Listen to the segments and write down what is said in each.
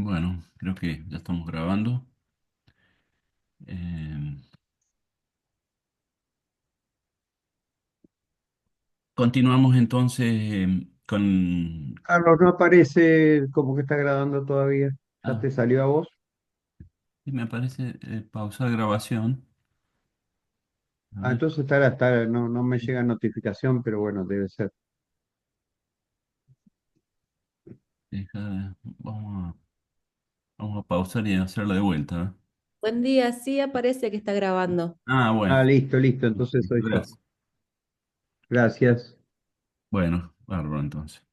Bueno, creo que ya estamos grabando. Eh, Continuamos entonces con... Carlos, no aparece como que está grabando todavía. ¿Ya Ah, te salió a vos? sí, me parece pausar grabación. A Ah, ver, entonces no me llega notificación, pero bueno, debe ser. vamos a pausar y hacerla de vuelta. ¿Eh? Buen día, sí aparece que está grabando. Ah, bueno. Ah, listo, listo, entonces Listo, soy yo. gracias. Gracias. Bueno, bárbaro entonces.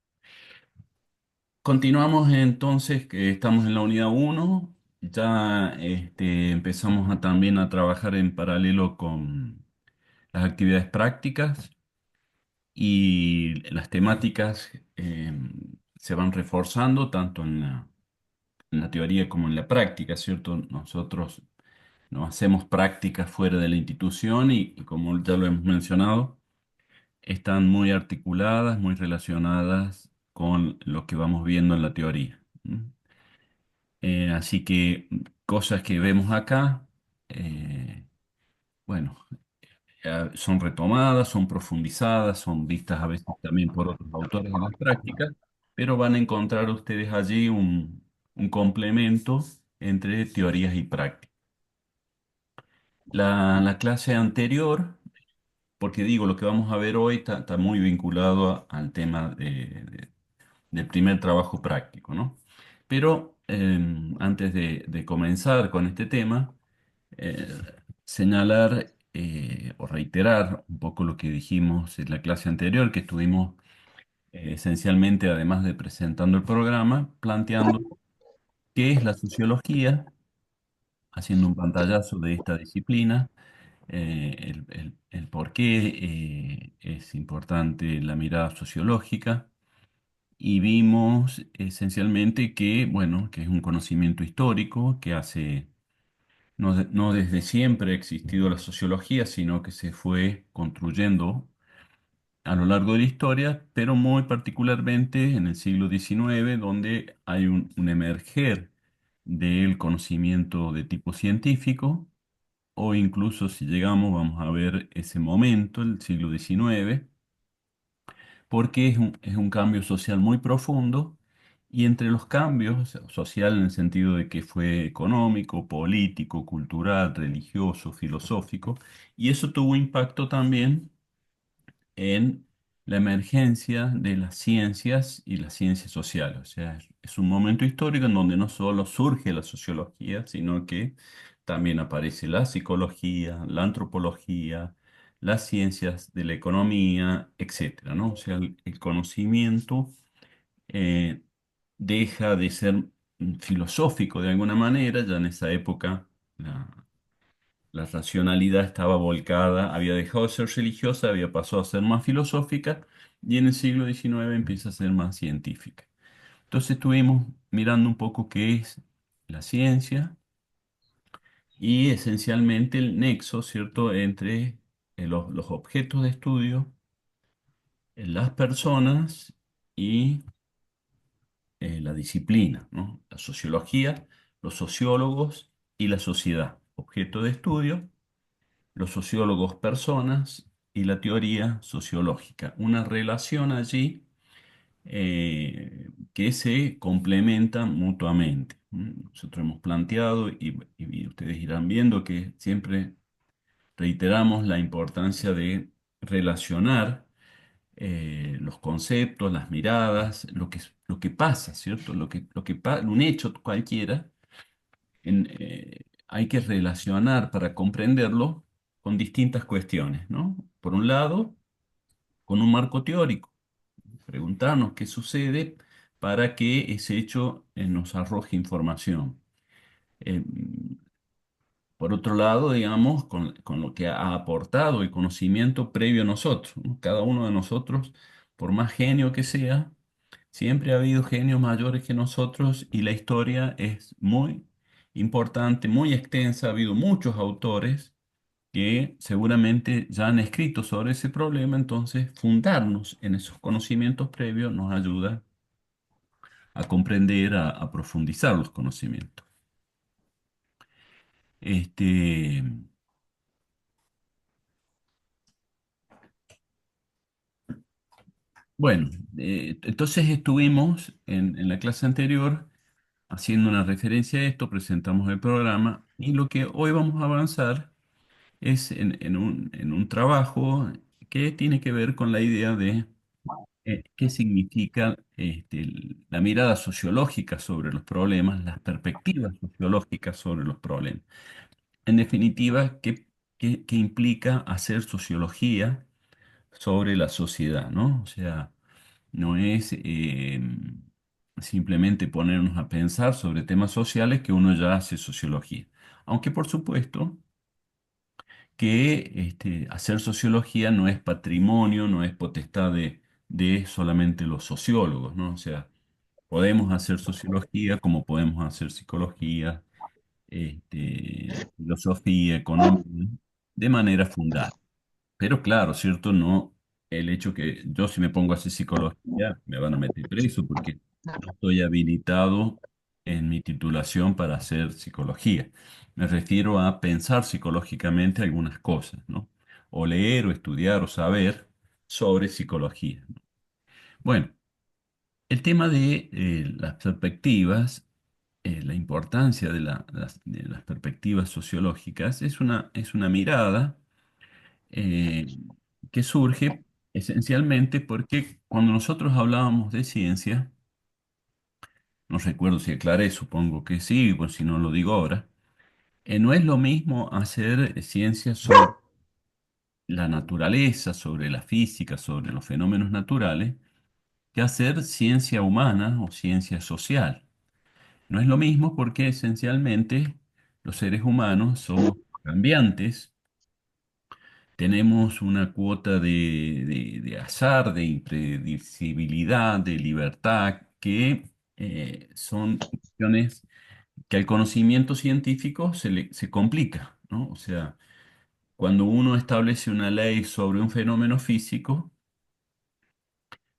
Continuamos entonces, que estamos en la unidad uno. Ya empezamos también a trabajar en paralelo con las actividades prácticas. Y las temáticas se van reforzando tanto en la teoría como en la práctica, ¿cierto? Nosotros no hacemos prácticas fuera de la institución y como ya lo hemos mencionado, están muy articuladas, muy relacionadas con lo que vamos viendo en la teoría. ¿M? Así que cosas que vemos acá, eh, bueno, son retomadas, son profundizadas, son vistas a veces también por otros autores en las prácticas, pero van a encontrar ustedes allí un complemento entre teorías y prácticas. La clase anterior, porque digo, lo que vamos a ver hoy está muy vinculado al tema del primer trabajo práctico, ¿no? Pero antes de comenzar con este tema, eh, señalar o reiterar un poco lo que dijimos en la clase anterior, que estuvimos esencialmente, además de presentando el programa, planteando qué es la sociología, haciendo un pantallazo de esta disciplina, el por qué es importante la mirada sociológica. Y vimos esencialmente que, bueno, que es un conocimiento histórico que hace no desde siempre ha existido la sociología, sino que se fue construyendo a lo largo de la historia, pero muy particularmente en el siglo XIX, donde hay un emerger del conocimiento de tipo científico, o incluso si llegamos, vamos a ver ese momento, el siglo XIX, porque es un cambio social muy profundo. Y entre los cambios, o sea, social en el sentido de que fue económico, político, cultural, religioso, filosófico, y eso tuvo impacto también en la emergencia de las ciencias y las ciencias sociales. O sea, es un momento histórico en donde no solo surge la sociología, sino que también aparece la psicología, la antropología, las ciencias de la economía, etcétera, ¿no? O sea, el conocimiento eh, deja de ser filosófico de alguna manera, ya en esa época la racionalidad estaba volcada, había dejado de ser religiosa, había pasado a ser más filosófica y en el siglo XIX empieza a ser más científica. Entonces estuvimos mirando un poco qué es la ciencia y esencialmente el nexo, ¿cierto?, entre los objetos de estudio, las personas y la disciplina, ¿no? La sociología, los sociólogos y la sociedad. Objeto de estudio, los sociólogos personas y la teoría sociológica. Una relación allí que se complementan mutuamente. Nosotros hemos planteado y ustedes irán viendo que siempre reiteramos la importancia de relacionar los conceptos, las miradas, lo que pasa, ¿cierto? Un hecho cualquiera hay que relacionar para comprenderlo con distintas cuestiones, ¿no? Por un lado, con un marco teórico, preguntarnos qué sucede para que ese hecho nos arroje información. Eh, por otro lado, digamos, con lo que ha aportado el conocimiento previo a nosotros, ¿no? Cada uno de nosotros, por más genio que sea, siempre ha habido genios mayores que nosotros y la historia es muy importante, muy extensa. Ha habido muchos autores que seguramente ya han escrito sobre ese problema, entonces fundarnos en esos conocimientos previos nos ayuda a comprender, a profundizar los conocimientos. Este, bueno, entonces estuvimos en la clase anterior haciendo una referencia a esto, presentamos el programa y lo que hoy vamos a avanzar es en un trabajo que tiene que ver con la idea de qué significa la mirada sociológica sobre los problemas, las perspectivas sociológicas sobre los problemas. En definitiva, qué implica hacer sociología sobre la sociedad, ¿no? O sea, no es simplemente ponernos a pensar sobre temas sociales que uno ya hace sociología. Aunque por supuesto que hacer sociología no es patrimonio, no es potestad de solamente los sociólogos, ¿no? O sea, podemos hacer sociología como podemos hacer psicología, filosofía, economía, de manera fundada. Pero claro, ¿cierto? No, el hecho que yo si me pongo a hacer psicología me van a meter preso porque no estoy habilitado en mi titulación para hacer psicología. Me refiero a pensar psicológicamente algunas cosas, ¿no? O leer o estudiar o saber sobre psicología, ¿no? Bueno, el tema de las perspectivas, la importancia de las perspectivas sociológicas es una mirada eh, que surge esencialmente porque cuando nosotros hablábamos de ciencia, no recuerdo si aclaré, supongo que sí, pues si no lo digo ahora, no es lo mismo hacer ciencia sobre la naturaleza, sobre la física, sobre los fenómenos naturales, que hacer ciencia humana o ciencia social. No es lo mismo porque esencialmente los seres humanos somos cambiantes. Tenemos una cuota de azar, de impredecibilidad, de libertad, que son cuestiones que al conocimiento científico se complica, ¿no? O sea, cuando uno establece una ley sobre un fenómeno físico,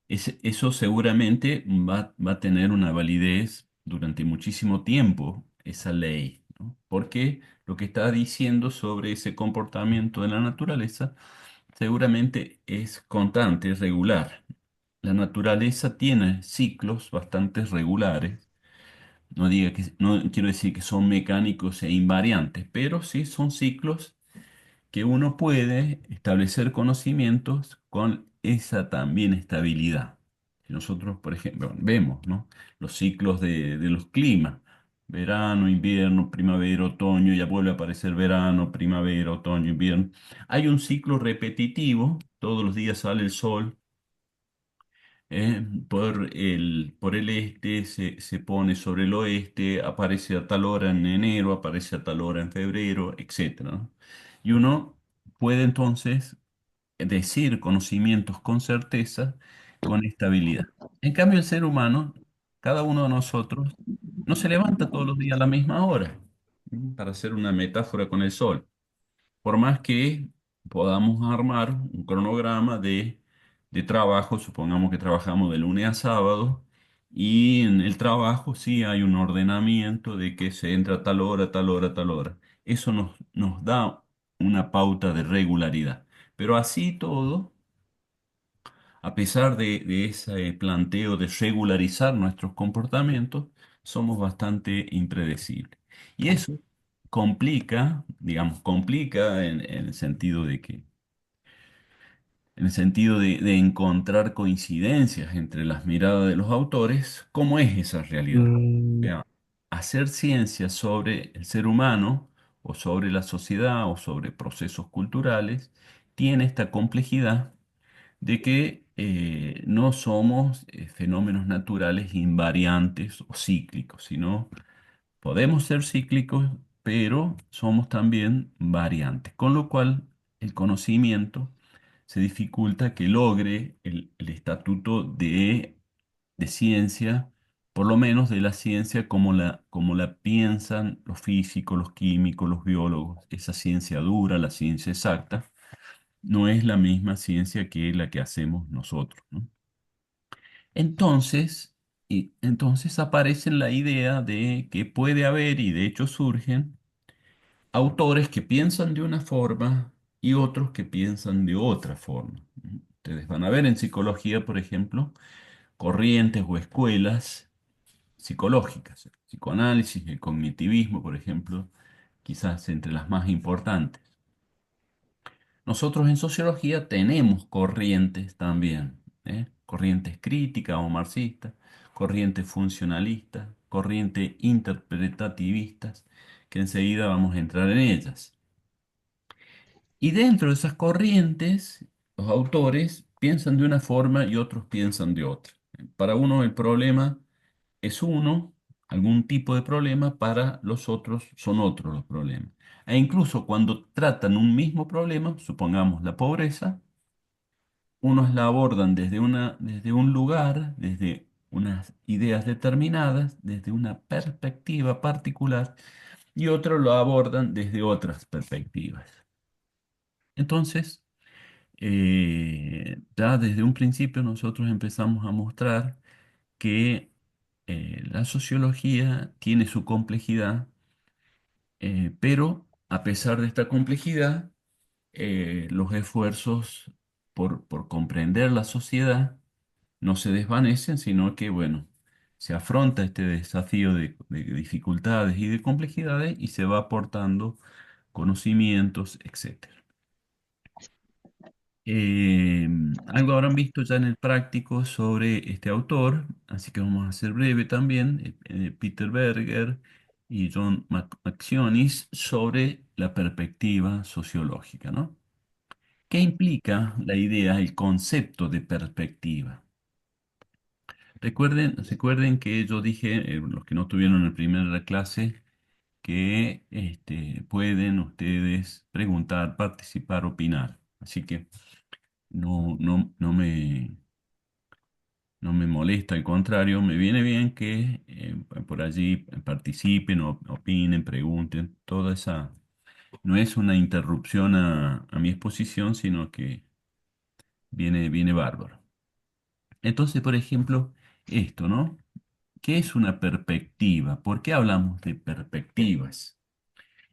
eso seguramente va a tener una validez durante muchísimo tiempo, esa ley, ¿no? Porque lo que está diciendo sobre ese comportamiento de la naturaleza seguramente es constante, es regular. La naturaleza tiene ciclos bastante regulares. No quiero decir que son mecánicos e invariantes, pero sí son ciclos que uno puede establecer conocimientos con esa también estabilidad. Si nosotros, por ejemplo, vemos, ¿no? Los ciclos de los climas, verano, invierno, primavera, otoño, ya vuelve a aparecer verano, primavera, otoño, invierno. Hay un ciclo repetitivo, todos los días sale el sol, por el este, se pone sobre el oeste, aparece a tal hora en enero, aparece a tal hora en febrero, etcétera, ¿no? Y uno puede entonces decir conocimientos con certeza, con estabilidad. En cambio, el ser humano, cada uno de nosotros, no se levanta todos los días a la misma hora, para hacer una metáfora con el sol. Por más que podamos armar un cronograma de trabajo, supongamos que trabajamos de lunes a sábado, y en el trabajo sí hay un ordenamiento de que se entra a tal hora, tal hora, tal hora. Eso nos da una pauta de regularidad. Pero así todo, a pesar de ese planteo de regularizar nuestros comportamientos, somos bastante impredecibles. Y eso complica, digamos, complica en el sentido de que, en el sentido de encontrar coincidencias entre las miradas de los autores, ¿cómo es esa realidad? O sea, hacer ciencia sobre el ser humano o sobre la sociedad o sobre procesos culturales tiene esta complejidad de que no somos fenómenos naturales invariantes o cíclicos, sino podemos ser cíclicos, pero somos también variantes, con lo cual el conocimiento se dificulta que logre el estatuto de ciencia, por lo menos de la ciencia como la piensan los físicos, los químicos, los biólogos, esa ciencia dura, la ciencia exacta no es la misma ciencia que la que hacemos nosotros, ¿no? Entonces, Y entonces aparece la idea de que puede haber, y de hecho surgen, autores que piensan de una forma y otros que piensan de otra forma. Ustedes van a ver en psicología, por ejemplo, corrientes o escuelas psicológicas, el psicoanálisis, el cognitivismo, por ejemplo, quizás entre las más importantes. Nosotros en sociología tenemos corrientes también, ¿eh? Corrientes críticas o marxistas, corrientes funcionalistas, corrientes interpretativistas, que enseguida vamos a entrar en ellas. Y dentro de esas corrientes, los autores piensan de una forma y otros piensan de otra. Para uno el problema es uno, algún tipo de problema, para los otros son otros los problemas. E incluso cuando tratan un mismo problema, supongamos la pobreza, unos la abordan desde un lugar, desde unas ideas determinadas, desde una perspectiva particular, y otros lo abordan desde otras perspectivas. Entonces, ya desde un principio nosotros empezamos a mostrar que la sociología tiene su complejidad, pero a pesar de esta complejidad, los esfuerzos por comprender la sociedad no se desvanecen, sino que, bueno, se afronta este desafío de dificultades y de complejidades y se va aportando conocimientos, etcétera. Eh, Algo habrán visto ya en el práctico sobre este autor, así que vamos a ser breve también, Peter Berger y John Maxionis, sobre la perspectiva sociológica, ¿no? ¿Qué implica la idea, el concepto de perspectiva? Recuerden que yo dije, los que no tuvieron el primer clase, que pueden ustedes preguntar, participar, opinar. Así que no me molesta, al contrario, me viene bien que por allí participen, opinen, pregunten. Toda esa no es una interrupción a mi exposición, sino que viene bárbaro. Entonces, por ejemplo, esto, ¿no? ¿Qué es una perspectiva? ¿Por qué hablamos de perspectivas?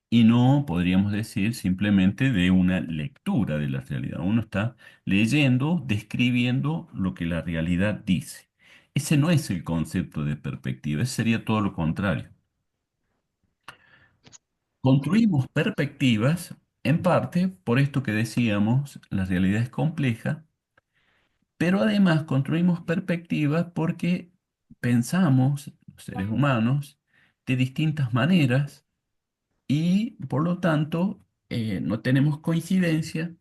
Y no podríamos decir simplemente de una lectura de la realidad. Uno está leyendo, describiendo lo que la realidad dice. Ese no es el concepto de perspectiva, ese sería todo lo contrario. Construimos perspectivas en parte por esto que decíamos, la realidad es compleja, pero además construimos perspectivas porque pensamos, los seres humanos, de distintas maneras y por lo tanto no tenemos coincidencia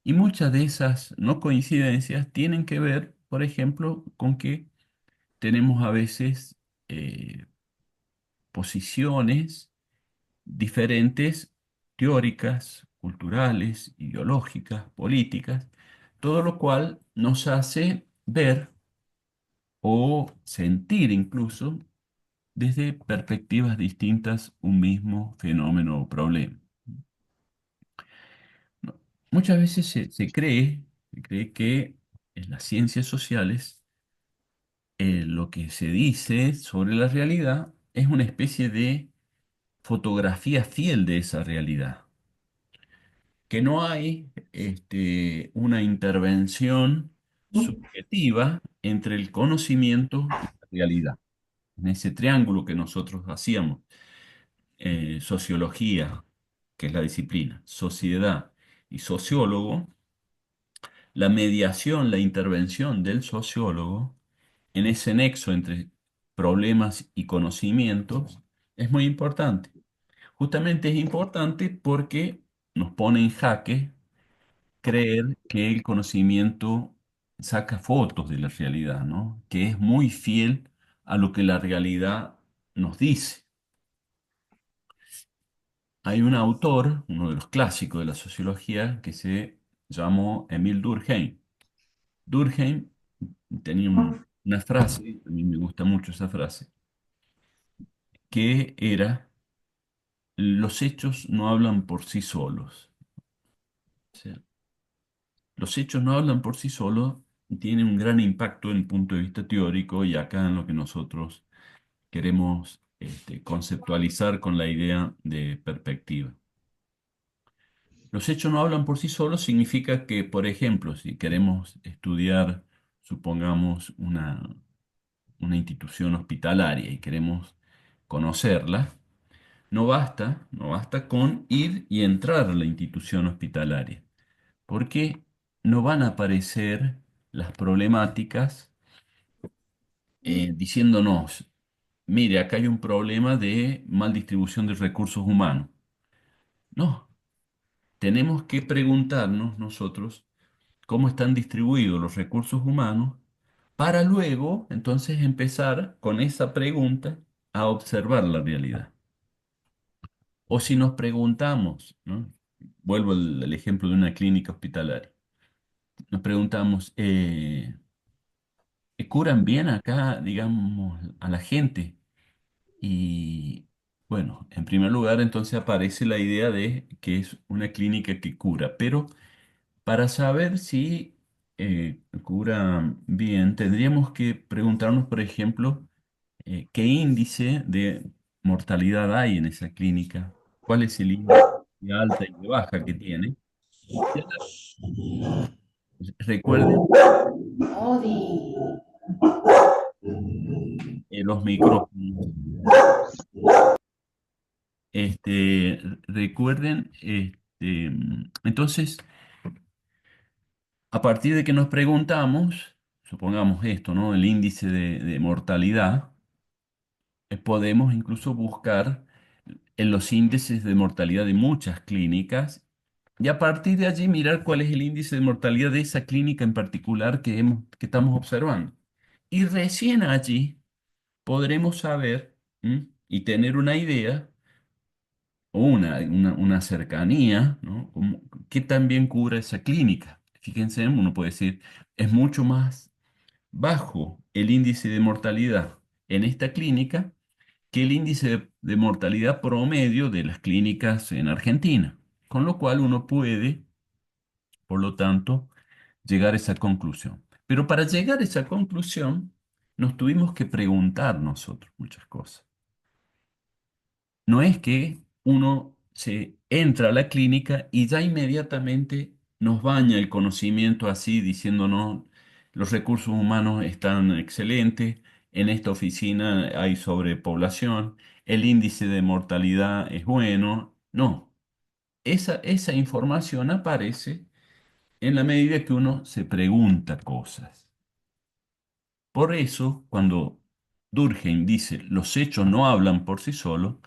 y muchas de esas no coincidencias tienen que ver, por ejemplo, con que tenemos a veces posiciones diferentes, teóricas, culturales, ideológicas, políticas, todo lo cual nos hace ver o sentir incluso desde perspectivas distintas un mismo fenómeno o problema. ¿No? Muchas veces se cree que en las ciencias sociales lo que se dice sobre la realidad es una especie de fotografía fiel de esa realidad, que no hay una intervención subjetiva entre el conocimiento y la realidad. En ese triángulo que nosotros hacíamos, sociología, que es la disciplina, sociedad y sociólogo, la mediación, la intervención del sociólogo en ese nexo entre problemas y conocimientos es muy importante. Justamente es importante porque nos pone en jaque creer que el conocimiento saca fotos de la realidad, ¿no? Que es muy fiel a lo que la realidad nos dice. Hay un autor, uno de los clásicos de la sociología, que se llamó Emile Durkheim. Durkheim tenía una frase, a mí me gusta mucho esa frase, que era, los hechos no hablan por sí solos. O sea, los hechos no hablan por sí solos, tiene un gran impacto en el punto de vista teórico y acá en lo que nosotros queremos conceptualizar con la idea de perspectiva. Los hechos no hablan por sí solos significa que, por ejemplo, si queremos estudiar, supongamos, una institución hospitalaria y queremos conocerla, no basta con ir y entrar a la institución hospitalaria, porque no van a aparecer las problemáticas diciéndonos, mire, acá hay un problema de mal distribución de recursos humanos. No, tenemos que preguntarnos nosotros cómo están distribuidos los recursos humanos para luego entonces empezar con esa pregunta a observar la realidad. O si nos preguntamos, ¿no? Vuelvo al ejemplo de una clínica hospitalaria. Nos preguntamos, ¿curan bien acá, digamos, a la gente? Y bueno, en primer lugar, entonces aparece la idea de que es una clínica que cura, pero para saber si cura bien, tendríamos que preguntarnos, por ejemplo, qué índice de mortalidad hay en esa clínica, cuál es el índice de alta y de baja que tiene. Recuerden los micrófonos. Recuerden, entonces, a partir de que nos preguntamos, supongamos esto, ¿no? El índice de mortalidad, podemos incluso buscar en los índices de mortalidad de muchas clínicas y a partir de allí mirar cuál es el índice de mortalidad de esa clínica en particular que estamos observando. Y recién allí podremos saber, ¿m? Y tener una idea o una cercanía, ¿no? ¿Qué tan bien cubra esa clínica? Fíjense, uno puede decir, es mucho más bajo el índice de mortalidad en esta clínica que el índice de mortalidad promedio de las clínicas en Argentina. Con lo cual uno puede, por lo tanto, llegar a esa conclusión. Pero para llegar a esa conclusión, nos tuvimos que preguntar nosotros muchas cosas. No es que uno se entra a la clínica y ya inmediatamente nos baña el conocimiento así, diciéndonos los recursos humanos están excelentes, en esta oficina hay sobrepoblación, el índice de mortalidad es bueno. No, esa información aparece en la medida que uno se pregunta cosas. Por eso, cuando Durkheim dice los hechos no hablan por sí solos,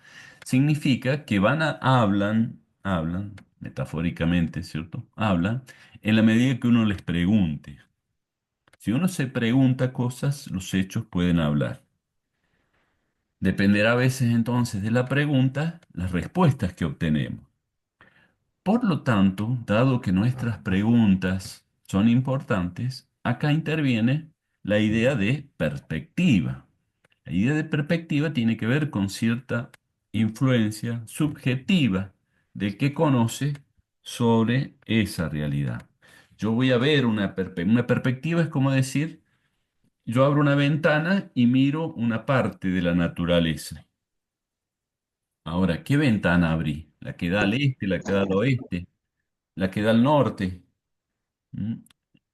significa que hablan, metafóricamente, ¿cierto? Hablan en la medida que uno les pregunte. Si uno se pregunta cosas, los hechos pueden hablar. Dependerá a veces entonces de la pregunta, las respuestas que obtenemos. Por lo tanto, dado que nuestras preguntas son importantes, acá interviene la idea de perspectiva. La idea de perspectiva tiene que ver con cierta influencia subjetiva del que conoce sobre esa realidad. Yo voy a ver una perspectiva es como decir, yo abro una ventana y miro una parte de la naturaleza. Ahora, ¿qué ventana abrí? ¿La que da al este, la que da al oeste, la que da al norte? ¿Mm?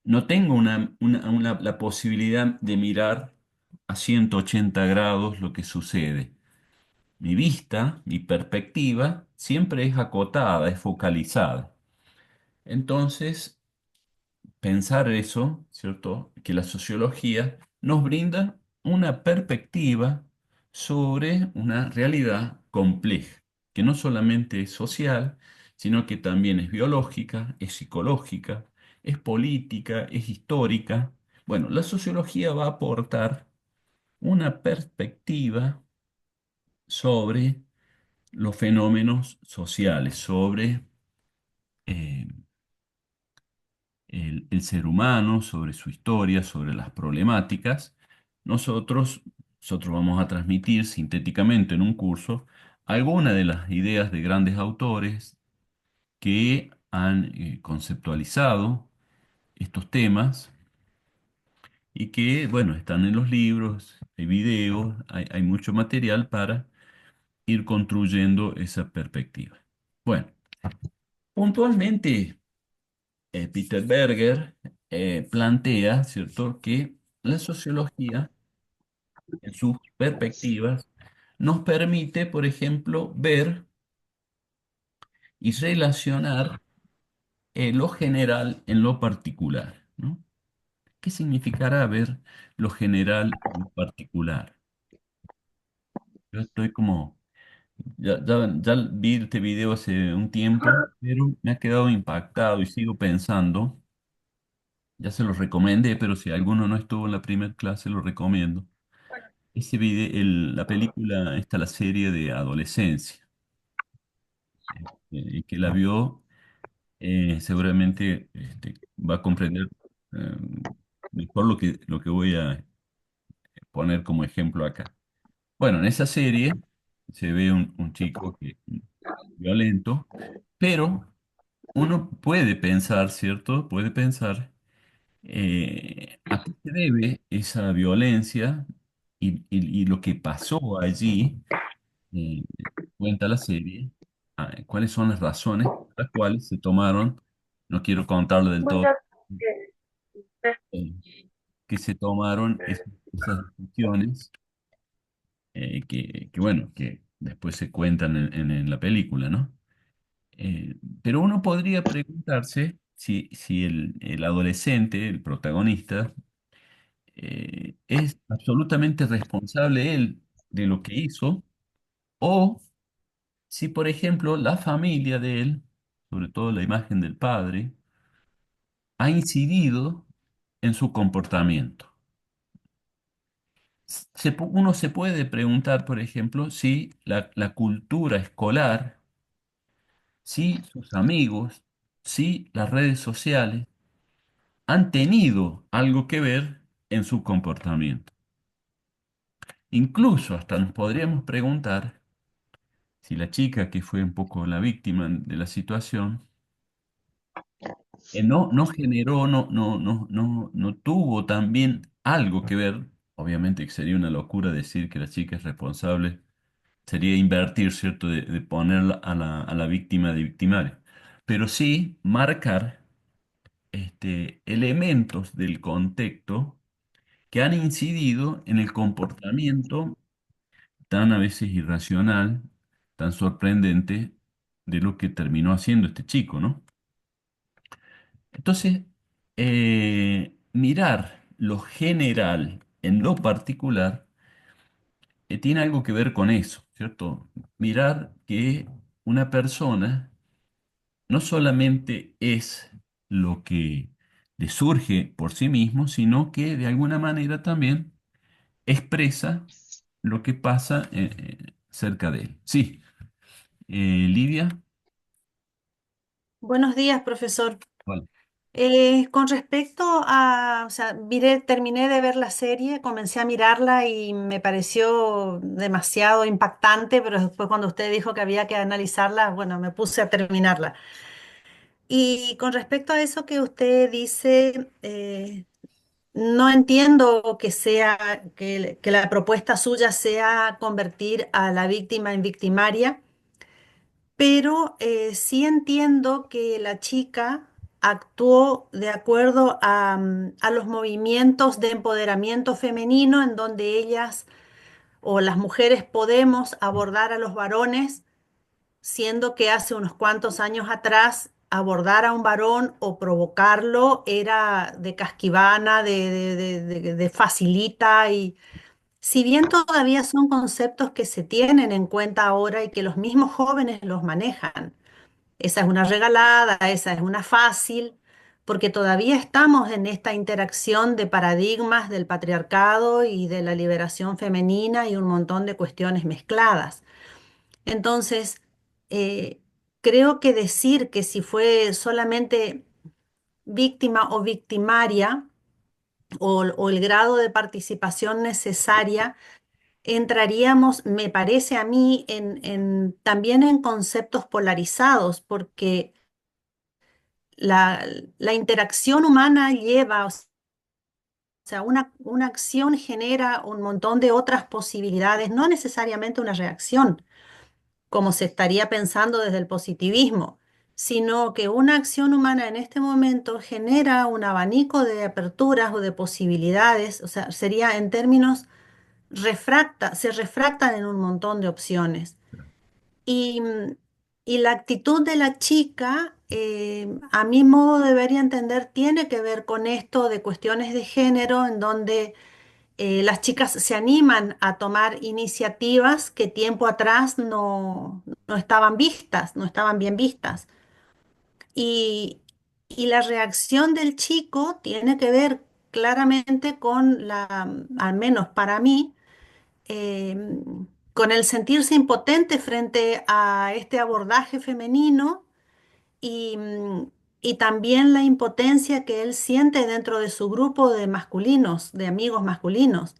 No tengo la posibilidad de mirar a 180 grados lo que sucede. Mi vista, mi perspectiva, siempre es acotada, es focalizada. Entonces, pensar eso, ¿cierto? Que la sociología nos brinda una perspectiva sobre una realidad compleja, que no solamente es social, sino que también es biológica, es psicológica, es política, es histórica. Bueno, la sociología va a aportar una perspectiva sobre los fenómenos sociales, sobre eh, el ser humano, sobre su historia, sobre las problemáticas. Nosotros, nosotros vamos a transmitir sintéticamente en un curso algunas de las ideas de grandes autores que han conceptualizado estos temas y que, bueno, están en los libros, hay videos, hay mucho material para ir construyendo esa perspectiva. Bueno, puntualmente, Peter Berger plantea, ¿cierto?, que la sociología, en sus perspectivas, nos permite, por ejemplo, ver y relacionar lo general en lo particular, ¿no? ¿Qué significará ver lo general en lo particular? Yo estoy como, ya vi este video hace un tiempo, pero me ha quedado impactado y sigo pensando, ya se los recomendé, pero si alguno no estuvo en la primera clase, lo recomiendo. Ese video, la película, está la serie de adolescencia, que la vio, seguramente va a comprender eh, mejor lo que voy a poner como ejemplo acá. Bueno, en esa serie se ve un chico que violento, pero uno puede pensar, ¿cierto? Puede pensar a qué se debe esa violencia y lo que pasó allí, eh, cuenta la serie, cuáles son las razones por las cuales se tomaron, no quiero contarlo del todo, eh, que se tomaron esas decisiones bueno, que después se cuentan en la película, ¿no? Pero uno podría preguntarse si el adolescente, el protagonista, es absolutamente responsable él de lo que hizo, o si, por ejemplo, la familia de él, sobre todo la imagen del padre, ha incidido en su comportamiento. Uno se puede preguntar, por ejemplo, si la cultura escolar, si sus amigos, si las redes sociales han tenido algo que ver en su comportamiento. Incluso hasta nos podríamos preguntar si la chica que fue un poco la víctima de la situación no generó, no tuvo también algo que ver. Obviamente que sería una locura decir que la chica es responsable, sería invertir, ¿cierto?, de poner a la víctima de victimario, pero sí marcar elementos del contexto que han incidido en el comportamiento tan a veces irracional, tan sorprendente de lo que terminó haciendo este chico, ¿no? Entonces, mirar lo general en lo particular tiene algo que ver con eso, ¿cierto? Mirar que una persona no solamente es lo que le surge por sí mismo, sino que de alguna manera también expresa lo que pasa cerca de él. Sí, Lidia. Buenos días, profesor. Vale. Con respecto a, o sea, terminé de ver la serie, comencé a mirarla y me pareció demasiado impactante, pero después cuando usted dijo que había que analizarla, bueno, me puse a terminarla. Y con respecto a eso que usted dice, no entiendo que sea, que la propuesta suya sea convertir a la víctima en victimaria, pero sí entiendo que la chica actuó de acuerdo a los movimientos de empoderamiento femenino en donde ellas o las mujeres podemos abordar a los varones, siendo que hace unos cuantos años atrás abordar a un varón o provocarlo era de casquivana, de facilita y si bien todavía son conceptos que se tienen en cuenta ahora y que los mismos jóvenes los manejan. Esa es una regalada, esa es una fácil, porque todavía estamos en esta interacción de paradigmas del patriarcado y de la liberación femenina y un montón de cuestiones mezcladas. Entonces, eh, creo que decir que si fue solamente víctima o victimaria o el grado de participación necesaria, entraríamos, me parece a mí, también en conceptos polarizados, porque la, la interacción humana lleva, o sea, una acción genera un montón de otras posibilidades, no necesariamente una reacción, como se estaría pensando desde el positivismo, sino que una acción humana en este momento genera un abanico de aperturas o de posibilidades, o sea, sería en términos se refractan en un montón de opciones. Y, y la actitud de la chica, a mi modo de ver y entender, tiene que ver con esto de cuestiones de género, en donde las chicas se animan a tomar iniciativas que tiempo atrás no estaban vistas, no estaban bien vistas. Y, y la reacción del chico tiene que ver claramente con al menos para mí, eh, con el sentirse impotente frente a este abordaje femenino y, y también la impotencia que él siente dentro de su grupo de masculinos, de amigos masculinos,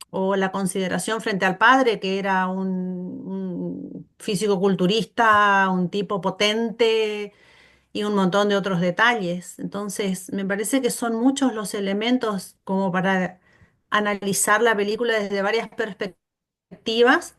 o la consideración frente al padre, que era un físico-culturista, un tipo potente y un montón de otros detalles. Entonces, me parece que son muchos los elementos como para analizar la película desde varias perspectivas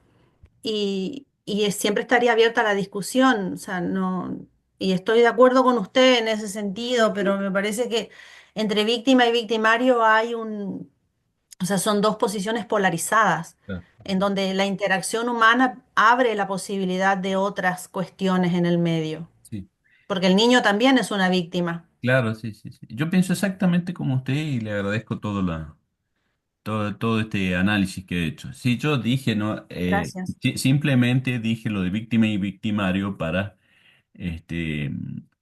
siempre estaría abierta a la discusión, o sea, no, y estoy de acuerdo con usted en ese sentido, pero me parece que entre víctima y victimario o sea, son dos posiciones polarizadas, Claro, en donde la interacción humana abre la posibilidad de otras cuestiones en el medio, sí. porque el niño también es una víctima. Claro, sí, sí, sí. Yo pienso exactamente como usted y le agradezco todo este análisis que he hecho. Sí, yo dije, ¿no? Gracias. Simplemente dije lo de víctima y victimario para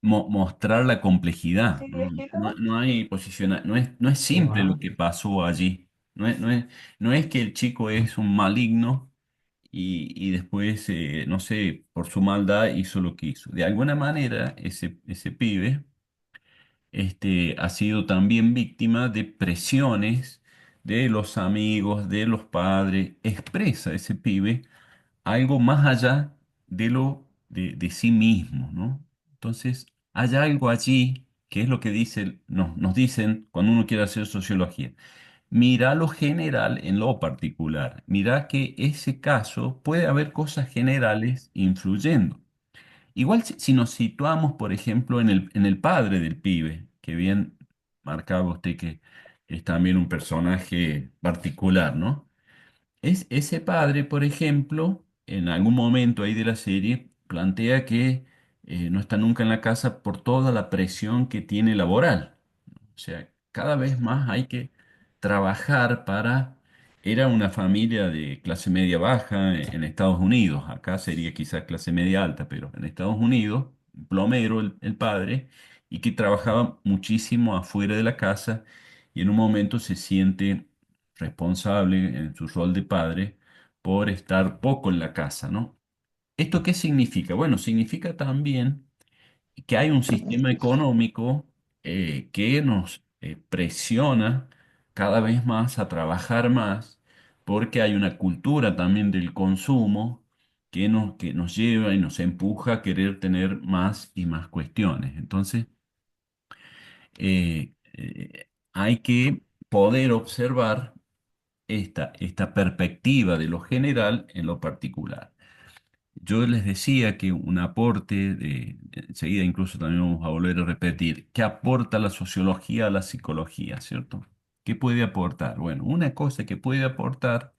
mostrar la complejidad, ¿no? No hay no es simple lo que pasó allí. No es que el chico es un maligno y después, no sé, por su maldad hizo lo que hizo. De alguna manera, ese pibe ha sido también víctima de presiones de los amigos, de los padres. Expresa ese pibe algo más allá de sí mismo, ¿no? Entonces, hay algo allí que es lo que nos dicen cuando uno quiere hacer sociología. Mira lo general en lo particular. Mira que ese caso puede haber cosas generales influyendo. Igual si nos situamos, por ejemplo, en el padre del pibe, que bien marcaba usted que es también un personaje particular, ¿no? Ese padre, por ejemplo, en algún momento ahí de la serie, plantea que no está nunca en la casa por toda la presión que tiene laboral. O sea, cada vez más hay que trabajar para... Era una familia de clase media baja en Estados Unidos. Acá sería quizás clase media alta, pero en Estados Unidos, plomero el padre, y que trabajaba muchísimo afuera de la casa y en un momento se siente responsable en su rol de padre por estar poco en la casa, ¿no? ¿Esto qué significa? Bueno, significa también que hay un sistema económico que nos presiona cada vez más a trabajar más, porque hay una cultura también del consumo que nos lleva y nos empuja a querer tener más y más cuestiones. Entonces, hay que poder observar esta perspectiva de lo general en lo particular. Yo les decía que un aporte, enseguida incluso también vamos a volver a repetir, ¿qué aporta la sociología a la psicología, ¿cierto? ¿Qué puede aportar? Bueno, una cosa que puede aportar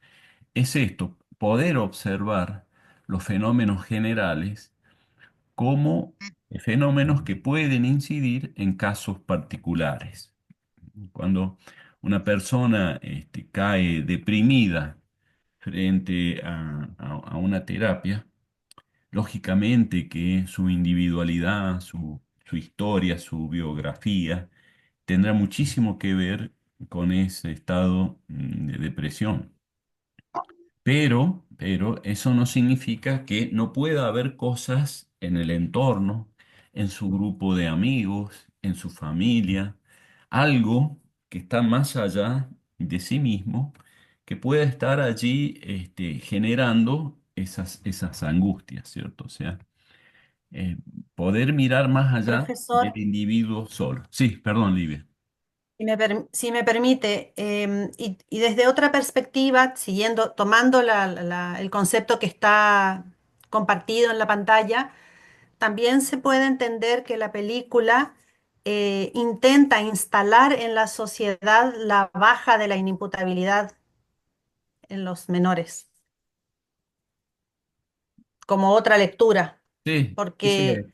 es esto, poder observar los fenómenos generales como fenómenos que pueden incidir en casos particulares. Cuando una persona cae deprimida frente a una terapia, lógicamente que su individualidad, su historia, su biografía, tendrá muchísimo que ver con ese estado de depresión. Pero eso no significa que no pueda haber cosas en el entorno, en su grupo de amigos, en su familia, algo que está más allá de sí mismo, que pueda estar allí generando esas angustias, ¿cierto? O sea, eh, poder mirar más allá del Profesor, individuo solo. Sí, perdón, Livia. Si me permite, y desde otra perspectiva, siguiendo, tomando el concepto que está compartido en la pantalla, también se puede entender que la película intenta instalar en la sociedad la baja de la inimputabilidad en los menores, como otra lectura, Sí, sí, sí. porque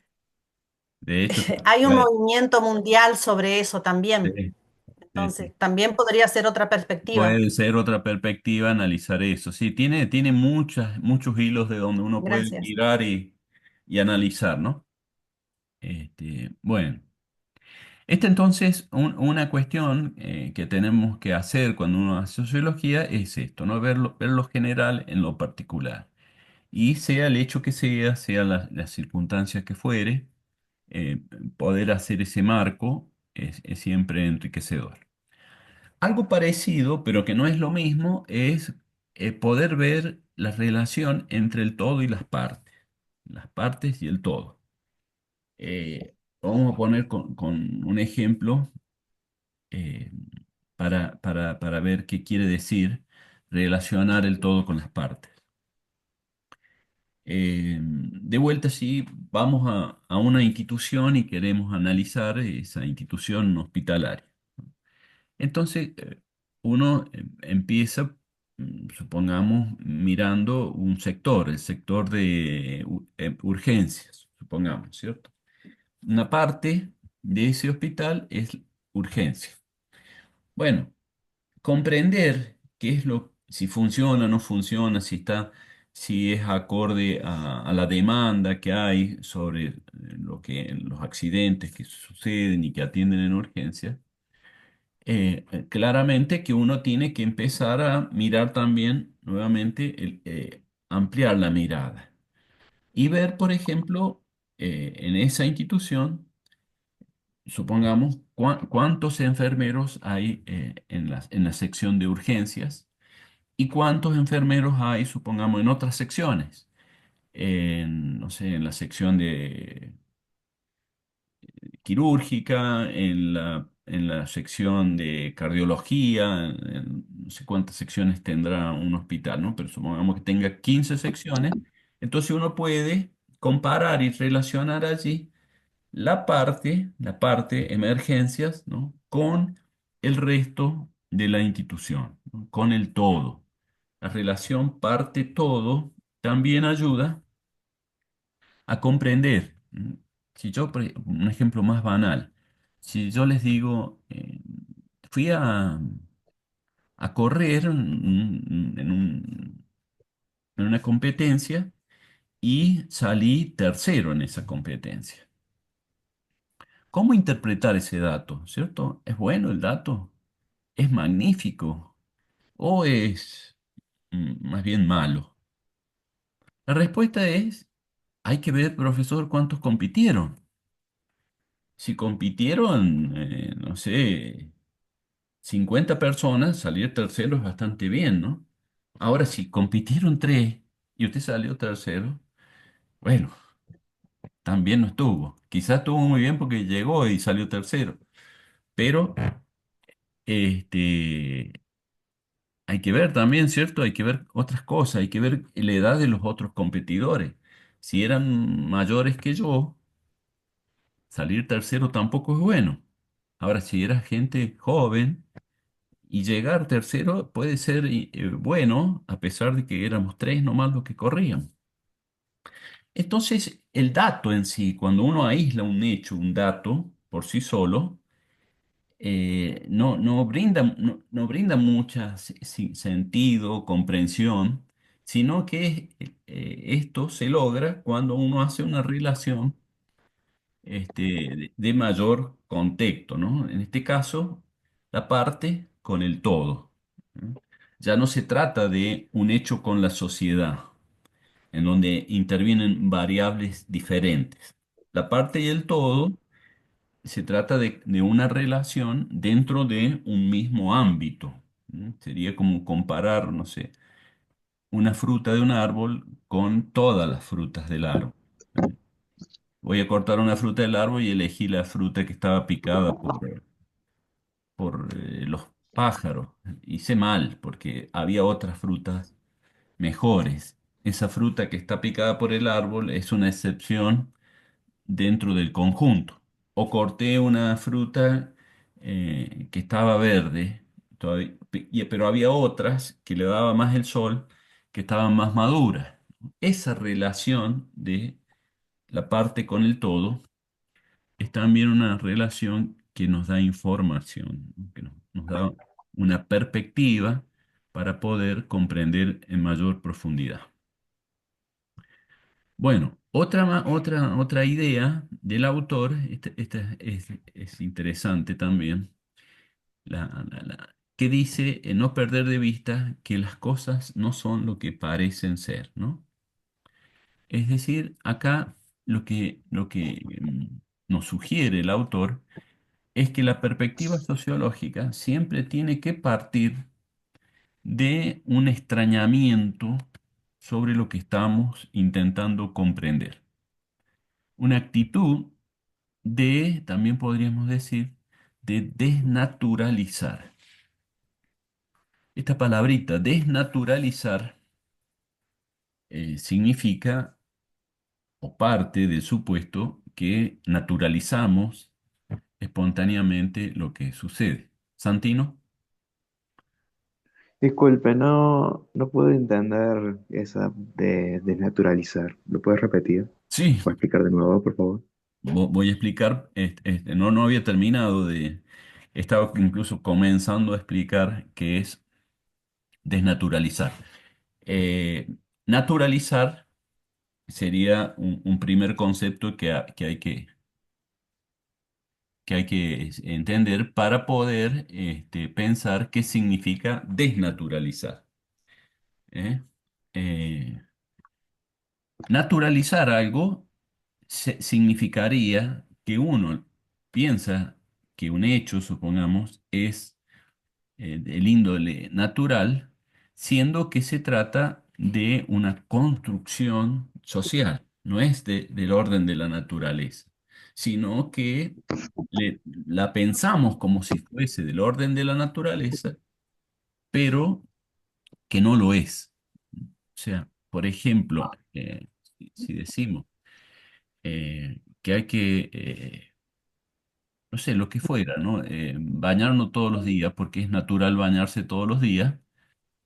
De hecho, hay un movimiento mundial sobre eso sí, también. sí, Entonces, sí. también podría ser otra perspectiva. Puede ser otra perspectiva analizar eso. Sí, tiene muchos hilos de donde uno puede Gracias. tirar y analizar, ¿no? Bueno, esta entonces, una cuestión que tenemos que hacer cuando uno hace sociología es esto, ¿no? Ver lo general en lo particular. Y sea el hecho que sea las circunstancias que fuere, eh, poder hacer ese marco es siempre enriquecedor. Algo parecido, pero que no es lo mismo, es poder ver la relación entre el todo y las partes y el todo. Vamos a poner con un ejemplo eh, para ver qué quiere decir relacionar el todo con las partes. De vuelta, si vamos a una institución y queremos analizar esa institución hospitalaria. Entonces, uno empieza, supongamos, mirando un sector, el sector de urgencias, supongamos, ¿cierto? Una parte de ese hospital es urgencia. Bueno, comprender qué es si funciona o no funciona, si es acorde a la demanda que hay sobre los accidentes que suceden y que atienden en urgencia, claramente que uno tiene que empezar a mirar también nuevamente, ampliar la mirada y ver, por ejemplo, en esa institución, supongamos, cuántos enfermeros hay en la sección de urgencias y cuántos enfermeros hay, supongamos, en otras secciones, no sé, en la sección de quirúrgica, en la sección de cardiología, no sé cuántas secciones tendrá un hospital, ¿no? Pero supongamos que tenga 15 secciones, entonces uno puede comparar y relacionar allí la parte emergencias, ¿no? Con el resto de la institución, ¿no? Con el todo. La relación parte-todo también ayuda a comprender. Si yo, un ejemplo más banal, si yo les digo, fui a correr en una competencia y salí tercero en esa competencia. ¿Cómo interpretar ese dato? ¿Cierto? ¿Es bueno el dato? ¿Es magnífico? ¿O es más bien malo? La respuesta es, hay que ver, profesor, cuántos compitieron. Si compitieron, no sé, 50 personas, salir tercero es bastante bien, ¿no? Ahora, si compitieron tres y usted salió tercero, bueno, también no estuvo. Quizás estuvo muy bien porque llegó y salió tercero, pero este, hay que ver también, ¿cierto? Hay que ver otras cosas, hay que ver la edad de los otros competidores. Si eran mayores que yo, salir tercero tampoco es bueno. Ahora, si era gente joven, y llegar tercero puede ser bueno, a pesar de que éramos tres nomás los que corrían. Entonces, el dato en sí, cuando uno aísla un hecho, un dato, por sí solo, no brinda mucha sentido, comprensión, sino que esto se logra cuando uno hace una relación de mayor contexto, ¿no? En este caso, la parte con el todo. ¿No? Ya no se trata de un hecho con la sociedad, en donde intervienen variables diferentes. La parte y el todo se trata de una relación dentro de un mismo ámbito. ¿No? Sería como comparar, no sé, una fruta de un árbol con todas las frutas del árbol. Voy a cortar una fruta del árbol y elegí la fruta que estaba picada por los pájaros. Hice mal porque había otras frutas mejores. Esa fruta que está picada por el árbol es una excepción dentro del conjunto. O corté una fruta que estaba verde, pero había otras que le daba más el sol, que estaban más maduras. Esa relación de la parte con el todo es también una relación que nos da información, ¿no? Que nos da una perspectiva para poder comprender en mayor profundidad. Bueno, otra idea del autor, esta es interesante también, que dice no perder de vista que las cosas no son lo que parecen ser, ¿no? Es decir, acá lo que nos sugiere el autor es que la perspectiva sociológica siempre tiene que partir de un extrañamiento sobre lo que estamos intentando comprender. Una actitud también podríamos decir, de desnaturalizar. Esta palabrita, desnaturalizar, significa o parte del supuesto que naturalizamos espontáneamente lo que sucede. Santino, Disculpe, no puedo entender esa de desnaturalizar. ¿Lo puedes repetir? sí, ¿O explicar de nuevo, por favor? voy a explicar, no había terminado estaba incluso comenzando a explicar qué es desnaturalizar. Eh, Naturalizar sería un primer concepto que hay que entender para poder pensar qué significa desnaturalizar. ¿Eh? Eh, Naturalizar algo significaría que uno piensa que un hecho, supongamos, es del índole natural, siendo que se trata de una construcción social, no es del orden de la naturaleza, sino que la pensamos como si fuese del orden de la naturaleza, pero que no lo es. O sea, por ejemplo, si decimos que hay que, no sé, lo que fuera, ¿no? Bañarnos todos los días, porque es natural bañarse todos los días.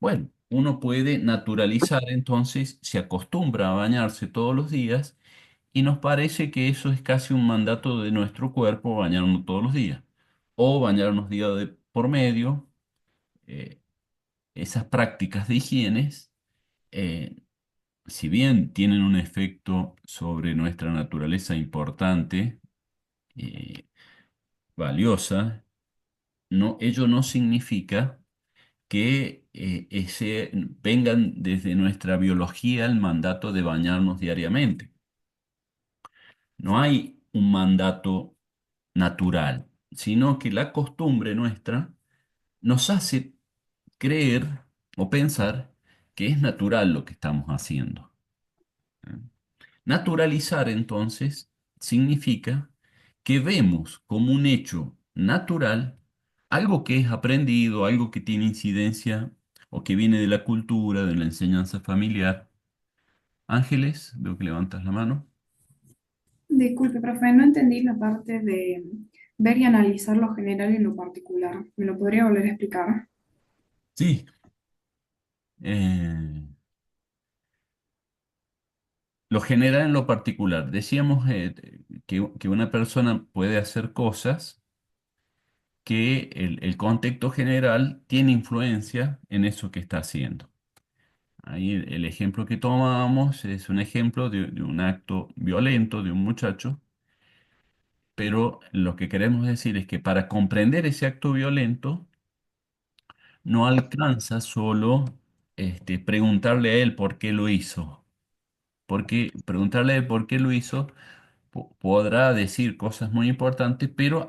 Bueno, uno puede naturalizar entonces, se acostumbra a bañarse todos los días y nos parece que eso es casi un mandato de nuestro cuerpo, bañarnos todos los días o bañarnos día de por medio. eh, Esas prácticas de higiene, eh, si bien tienen un efecto sobre nuestra naturaleza importante, eh, valiosa, ello no significa que vengan desde nuestra biología el mandato de bañarnos diariamente. No hay un mandato natural, sino que la costumbre nuestra nos hace creer o pensar que es natural lo que estamos haciendo. ¿Eh? Naturalizar entonces significa que vemos como un hecho natural algo que es aprendido, algo que tiene incidencia o que viene de la cultura, de la enseñanza familiar. Ángeles, veo que levantas la mano. Disculpe, profe, no entendí la parte de ver y analizar lo general y lo particular. ¿Me lo podría volver a explicar? Sí, eh, lo general en lo particular. Decíamos que una persona puede hacer cosas que el contexto general tiene influencia en eso que está haciendo. Ahí el ejemplo que tomábamos es un ejemplo de un acto violento de un muchacho, pero lo que queremos decir es que para comprender ese acto violento no alcanza solo preguntarle a él por qué lo hizo, porque preguntarle a él por qué lo hizo podrá decir cosas muy importantes, pero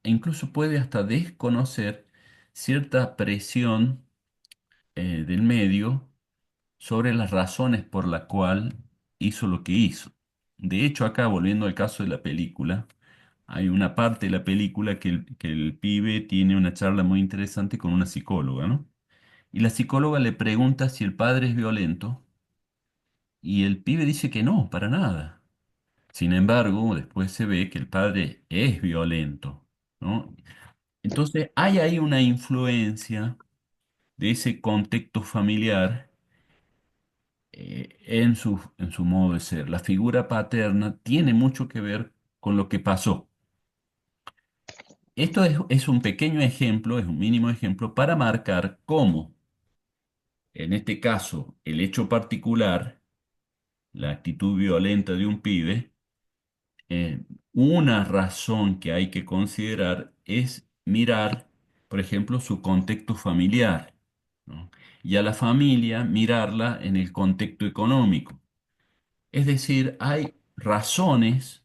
incluso puede hasta desconocer cierta presión del medio sobre las razones por la cual hizo lo que hizo. De hecho, acá, volviendo al caso de la película, hay una parte de la película que el pibe tiene una charla muy interesante con una psicóloga, ¿no? Y la psicóloga le pregunta si el padre es violento y el pibe dice que no, para nada. Sin embargo, después se ve que el padre es violento, ¿no? Entonces hay ahí una influencia de ese contexto familiar en su modo de ser. La figura paterna tiene mucho que ver con lo que pasó. Esto es un pequeño ejemplo, es un mínimo ejemplo para marcar cómo, en este caso, el hecho particular, la actitud violenta de un pibe, eh, una razón que hay que considerar es mirar, por ejemplo, su contexto familiar, ¿no? Y a la familia mirarla en el contexto económico. Es decir, hay razones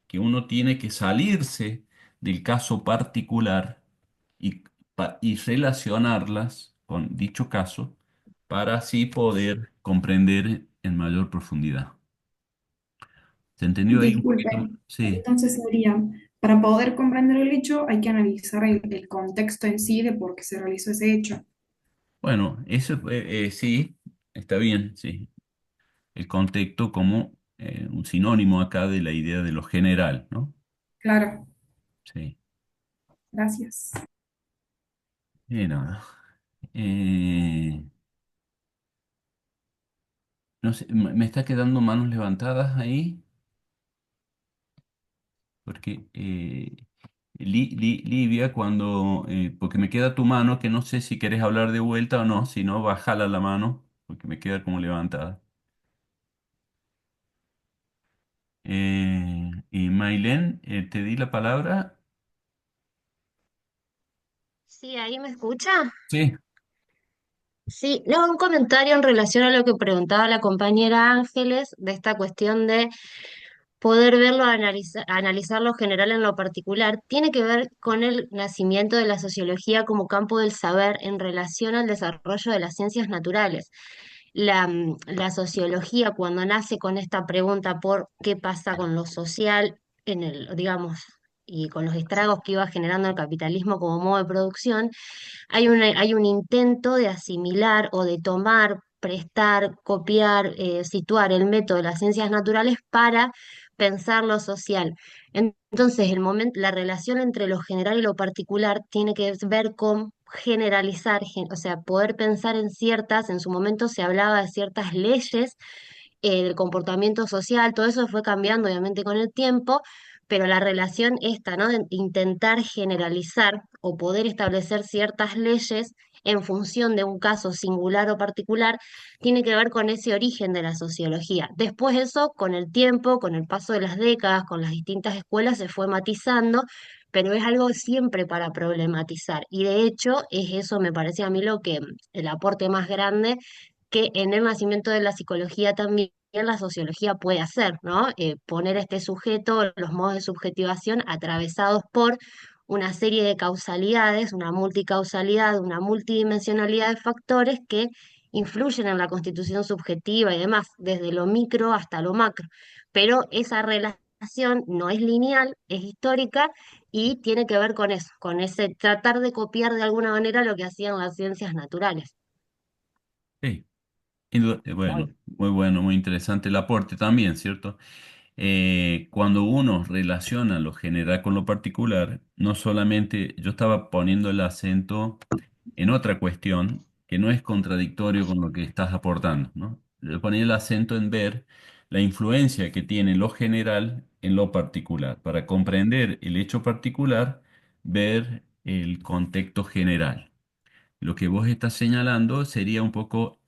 que uno tiene que salirse del caso particular y, y relacionarlas con dicho caso para así poder comprender en mayor profundidad. ¿Se entendió ahí un Disculpe, poquito? Sí. entonces sería, para poder comprender el hecho hay que analizar el contexto en sí de por qué se realizó ese hecho. Bueno, eso sí, está bien, sí. El contexto como un sinónimo acá de la idea de lo general, ¿no? Claro, Sí. gracias. Nada. Eh, no sé, me está quedando manos levantadas ahí, porque Livia, porque me queda tu mano, que no sé si querés hablar de vuelta o no, si no, bájala la mano, porque me queda como levantada. Y Mailén, te di la palabra. Sí, ahí me escucha. Sí, Sí, no, un comentario en relación a lo que preguntaba la compañera Ángeles, de esta cuestión de poder verlo, analizar lo general en lo particular, tiene que ver con el nacimiento de la sociología como campo del saber en relación al desarrollo de las ciencias naturales. La sociología, cuando nace con esta pregunta por qué pasa con lo social en el, digamos, y con los estragos que iba generando el capitalismo como modo de producción, hay un intento de asimilar o de tomar, prestar, copiar, situar el método de las ciencias naturales para pensar lo social. Entonces, la relación entre lo general y lo particular tiene que ver con generalizar, o sea, poder pensar en ciertas, en su momento se hablaba de ciertas leyes del comportamiento social, todo eso fue cambiando obviamente con el tiempo, pero la relación esta, ¿no? De intentar generalizar o poder establecer ciertas leyes en función de un caso singular o particular, tiene que ver con ese origen de la sociología. Después eso, con el tiempo, con el paso de las décadas, con las distintas escuelas, se fue matizando, pero es algo siempre para problematizar. Y de hecho, es eso, me parece a mí lo que el aporte más grande que en el nacimiento de la psicología también la sociología puede hacer, ¿no? Poner a este sujeto, los modos de subjetivación atravesados por una serie de causalidades, una multicausalidad, una multidimensionalidad de factores que influyen en la constitución subjetiva y demás, desde lo micro hasta lo macro. Pero esa relación no es lineal, es histórica y tiene que ver con eso, con ese tratar de copiar de alguna manera lo que hacían las ciencias naturales. sí. Bueno, muy bueno, muy interesante el aporte también, ¿cierto? Cuando uno relaciona lo general con lo particular, no solamente yo estaba poniendo el acento en otra cuestión que no es contradictorio con lo que estás aportando, ¿no? Yo ponía el acento en ver la influencia que tiene lo general en lo particular. Para comprender el hecho particular, ver el contexto general. Lo que vos estás señalando sería un poco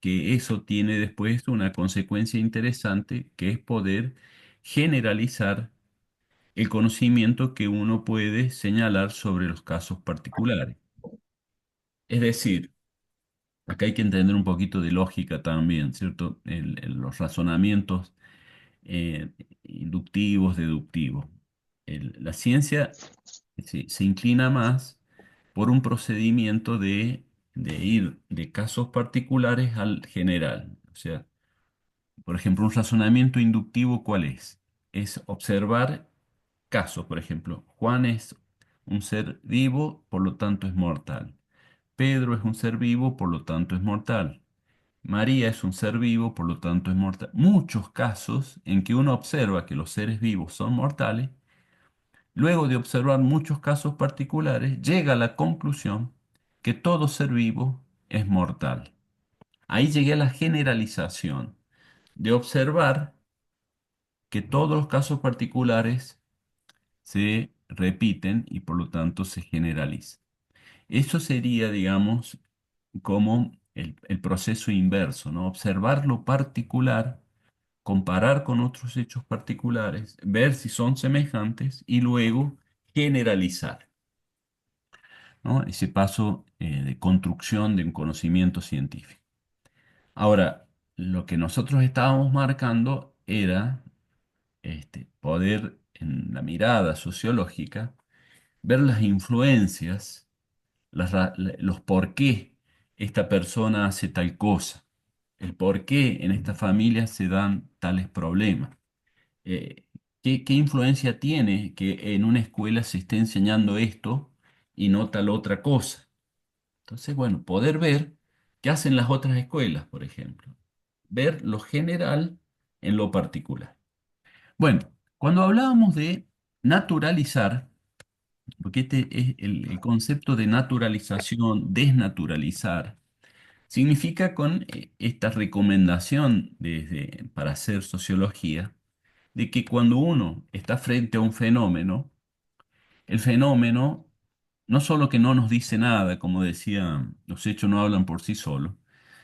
que eso tiene después una consecuencia interesante, que es poder generalizar el conocimiento que uno puede señalar sobre los casos particulares. Es decir, acá hay que entender un poquito de lógica también, ¿cierto? Los razonamientos eh, inductivos, deductivos. La ciencia se inclina más por un procedimiento de ir de casos particulares al general. O sea, por ejemplo, un razonamiento inductivo, ¿cuál es? Es observar casos, por ejemplo, Juan es un ser vivo, por lo tanto es mortal. Pedro es un ser vivo, por lo tanto es mortal. María es un ser vivo, por lo tanto es mortal. Muchos casos en que uno observa que los seres vivos son mortales, luego de observar muchos casos particulares, llega a la conclusión que todo ser vivo es mortal. Ahí llegué a la generalización de observar que todos los casos particulares se repiten y por lo tanto se generalizan. Eso sería, digamos, como el proceso inverso, ¿no? Observar lo particular, comparar con otros hechos particulares, ver si son semejantes y luego generalizar, ¿no? Ese paso de construcción de un conocimiento científico. Ahora, lo que nosotros estábamos marcando era poder, en la mirada sociológica, ver las influencias, los por qué esta persona hace tal cosa, el por qué en esta familia se dan tales problemas. Eh, ¿qué influencia tiene que en una escuela se esté enseñando esto y no tal otra cosa? Entonces, bueno, poder ver qué hacen las otras escuelas, por ejemplo. Ver lo general en lo particular. Bueno, cuando hablábamos de naturalizar, porque este es el concepto de naturalización, desnaturalizar, significa con esta recomendación para hacer sociología, de que cuando uno está frente a un fenómeno, el fenómeno no solo que no nos dice nada, como decía, los hechos no hablan por sí solos,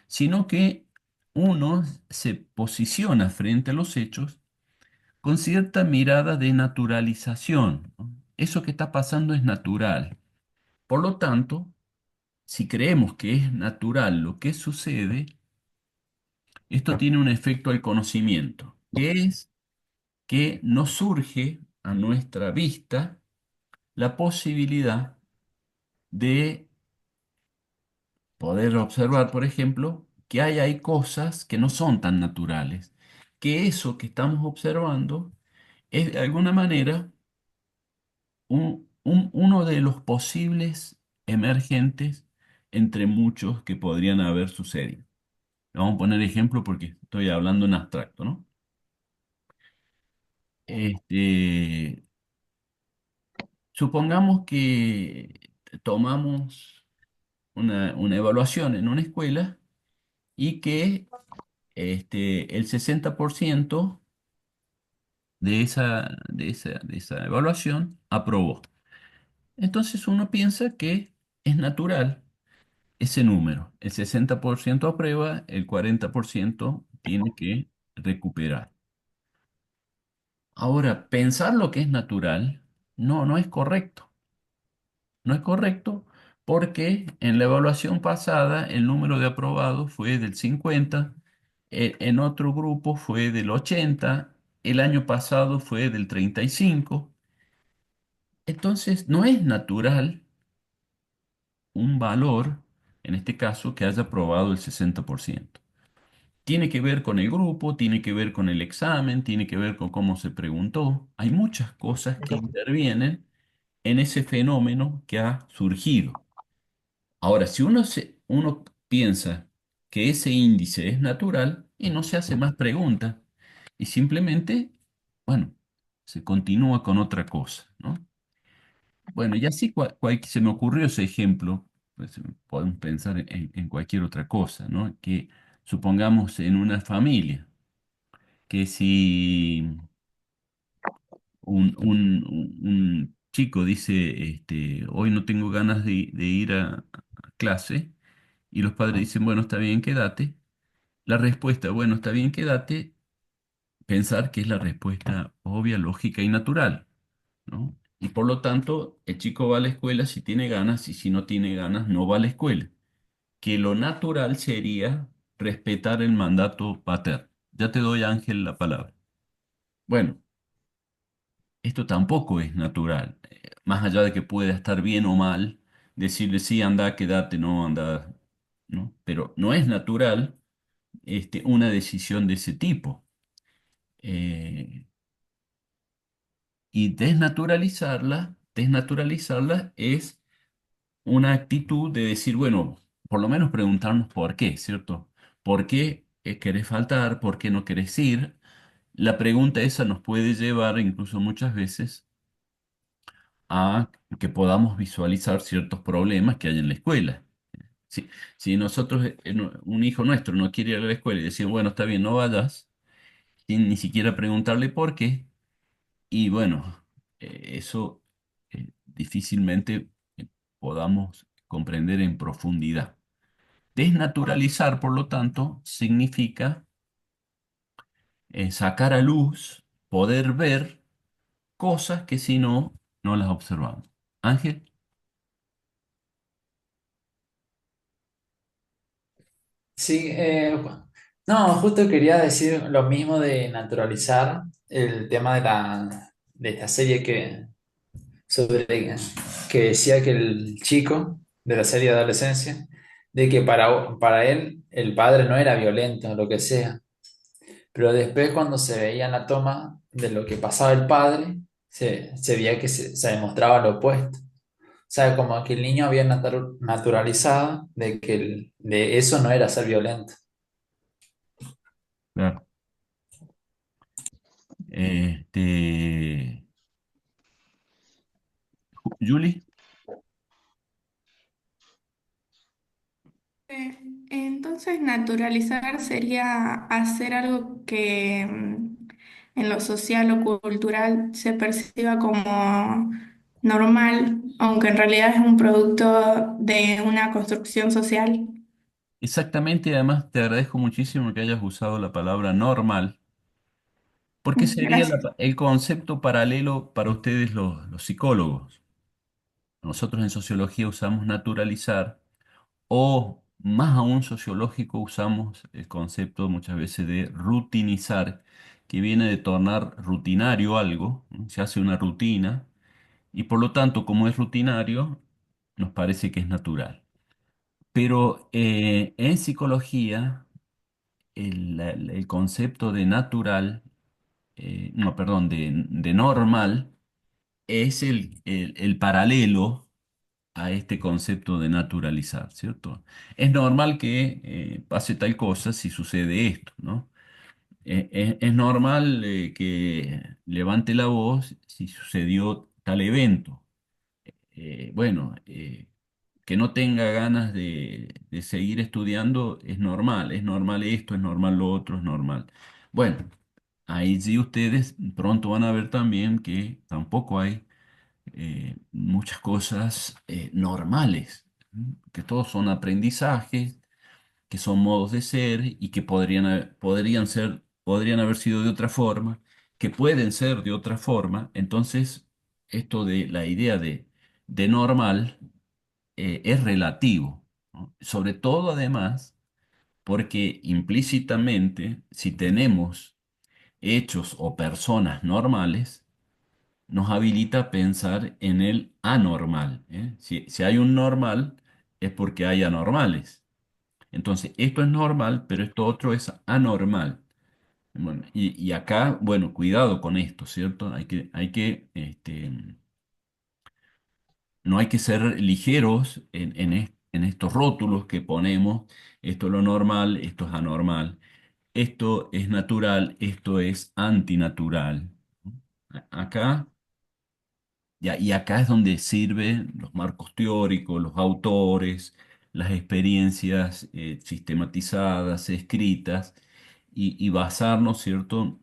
sino que uno se posiciona frente a los hechos con cierta mirada de naturalización, ¿no? Eso que está pasando es natural. Por lo tanto, si creemos que es natural lo que sucede, esto tiene un efecto al conocimiento, que es que nos surge a nuestra vista la posibilidad de poder observar, por ejemplo, que hay cosas que no son tan naturales, que eso que estamos observando es de alguna manera uno de los posibles emergentes entre muchos que podrían haber sucedido. Vamos a poner ejemplo porque estoy hablando en abstracto, ¿no? Este, supongamos que tomamos una evaluación en una escuela y que el 60% de esa evaluación aprobó. Entonces uno piensa que es natural ese número. El 60% aprueba, el 40% tiene que recuperar. Ahora, pensar lo que es natural no es correcto. No es correcto porque en la evaluación pasada el número de aprobados fue del 50, en otro grupo fue del 80, el año pasado fue del 35. Entonces, no es natural un valor, en este caso, que haya aprobado el 60%. Tiene que ver con el grupo, tiene que ver con el examen, tiene que ver con cómo se preguntó. Hay muchas cosas que intervienen en ese fenómeno que ha surgido. Ahora, si uno piensa que ese índice es natural y no se hace más preguntas y simplemente, bueno, se continúa con otra cosa, ¿no? Bueno, y así se me ocurrió ese ejemplo, pues podemos pensar en cualquier otra cosa, ¿no? Que supongamos en una familia, que si un chico dice, hoy no tengo ganas de ir a clase, y los padres dicen, bueno, está bien, quédate. La respuesta, bueno, está bien, quédate, pensar que es la respuesta obvia, lógica y natural, ¿no? Y por lo tanto, el chico va a la escuela si tiene ganas y si no tiene ganas, no va a la escuela. Que lo natural sería respetar el mandato paterno. Ya te doy, Ángel, la palabra. Bueno, esto tampoco es natural. Más allá de que pueda estar bien o mal, decirle sí, anda, quédate, no, anda, ¿no? Pero no es natural una decisión de ese tipo. Eh, Y desnaturalizarla es una actitud de decir, bueno, por lo menos preguntarnos por qué, ¿cierto? ¿Por qué querés faltar? ¿Por qué no querés ir? La pregunta esa nos puede llevar incluso muchas veces a que podamos visualizar ciertos problemas que hay en la escuela. Si nosotros, un hijo nuestro no quiere ir a la escuela y decir, bueno, está bien, no vayas, sin ni siquiera preguntarle por qué, y bueno, eso difícilmente podamos comprender en profundidad. Desnaturalizar, por lo tanto, significa sacar a luz, poder ver cosas que si no, no las observamos. Ángel, Sí, no, justo quería decir lo mismo de naturalizar el tema de esta serie sobre, que decía que el chico de la serie de adolescencia, de que para él el padre no era violento o lo que sea, pero después cuando se veía en la toma de lo que pasaba el padre, se veía que se demostraba lo opuesto. O sea, como que el niño había naturalizado de que de eso no era ser violento. claro. Este, Julie, Entonces, naturalizar sería hacer algo que en lo social o cultural se perciba como normal, aunque en realidad es un producto de una construcción social. exactamente, además te agradezco muchísimo que hayas usado la palabra normal, porque sería Gracias. el concepto paralelo para ustedes los psicólogos. Nosotros en sociología usamos naturalizar o más aún sociológico usamos el concepto muchas veces de rutinizar, que viene de tornar rutinario algo, ¿no? Se hace una rutina y por lo tanto como es rutinario nos parece que es natural. Pero en psicología el concepto de natural, no, perdón, de normal es el paralelo a este concepto de naturalizar, ¿cierto? Es normal que pase tal cosa si sucede esto, ¿no? Es normal que levante la voz si sucedió tal evento. Bueno, que no tenga ganas de seguir estudiando es normal esto, es normal lo otro, es normal. Bueno, ahí sí ustedes pronto van a ver también que tampoco hay muchas cosas normales, ¿m? Que todos son aprendizajes, que son modos de ser y que podrían haber sido de otra forma, que pueden ser de otra forma. Entonces, esto de la idea de normal es relativo, ¿no? Sobre todo, además, porque implícitamente, si tenemos hechos o personas normales, nos habilita a pensar en el anormal, ¿eh? Si hay un normal, es porque hay anormales. Entonces, esto es normal, pero esto otro es anormal. Bueno, y acá, bueno, cuidado con esto, ¿cierto? No hay que ser ligeros en estos rótulos que ponemos. Esto es lo normal, esto es anormal. Esto es natural, esto es antinatural. Acá. Y acá es donde sirven los marcos teóricos, los autores, las experiencias sistematizadas, escritas, y basarnos, ¿cierto?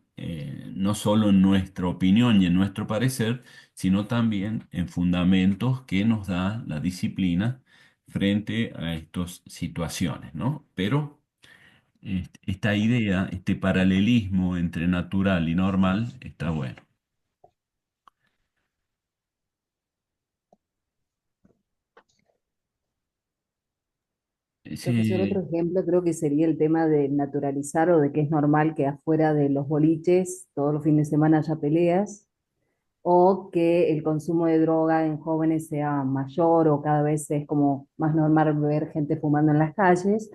No solo en nuestra opinión y en nuestro parecer, sino también en fundamentos que nos da la disciplina frente a estas situaciones, ¿no? Pero esta idea, este paralelismo entre natural y normal, está bueno. Profesor, otro Sí, ejemplo creo que sería el tema de naturalizar o de que es normal que afuera de los boliches todos los fines de semana haya peleas, o que el consumo de droga en jóvenes sea mayor o cada vez es como más normal ver gente fumando en las calles,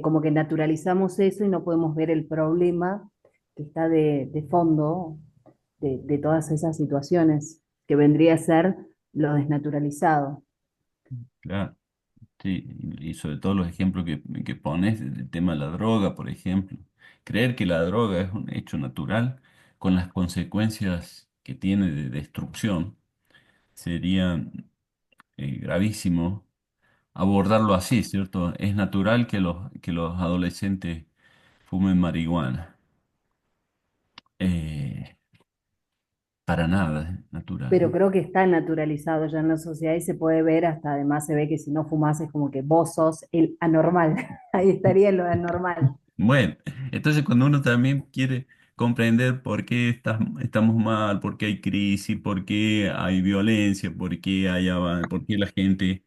como que naturalizamos eso y no podemos ver el problema que está de fondo de todas esas situaciones, que vendría a ser lo desnaturalizado. Claro, sí, y sobre todo los ejemplos que pones del tema de la droga, por ejemplo. Creer que la droga es un hecho natural con las consecuencias que tiene de destrucción sería gravísimo abordarlo así, ¿cierto? Es natural que los adolescentes fumen marihuana. Eh, para nada es natural, Pero ¿no? creo que está naturalizado ya en la sociedad y se puede ver, hasta además se ve que si no fumas es como que vos sos el anormal, ahí estaría lo anormal. Bueno, entonces cuando uno también quiere comprender por qué estamos mal, por qué hay crisis, por qué hay violencia, por qué la gente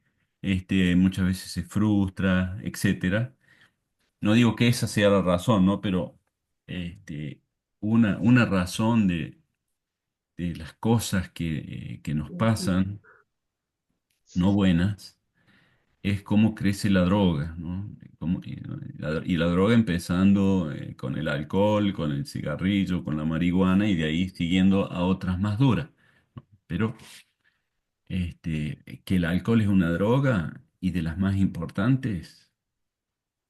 muchas veces se frustra, etcétera. No digo que esa sea la razón, ¿no? Pero este, una razón de las cosas que nos pasan, no buenas, es cómo crece la droga, ¿no? Y la droga empezando con el alcohol, con el cigarrillo, con la marihuana y de ahí siguiendo a otras más duras. Pero que el alcohol es una droga y de las más importantes,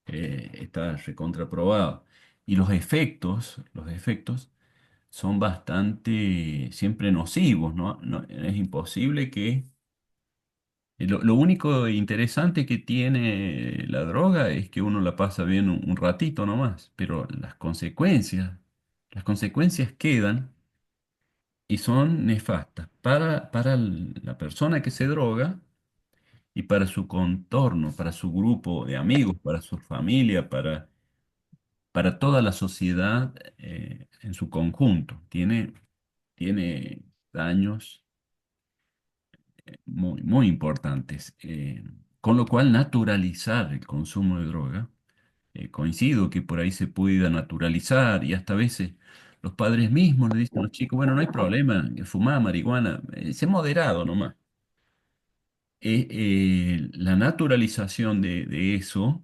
está recontraprobado. Y los efectos son bastante siempre nocivos, ¿no? Es imposible que lo único interesante que tiene la droga es que uno la pasa bien un ratito nomás, pero las consecuencias quedan y son nefastas para la persona que se droga y para su contorno, para su grupo de amigos, para su familia, para toda la sociedad en su conjunto. Tiene daños muy, muy importantes. Con lo cual, naturalizar el consumo de droga, coincido que por ahí se pueda naturalizar y hasta a veces los padres mismos le dicen a los chicos, bueno, no hay problema, fumar marihuana, sé moderado nomás. La naturalización de eso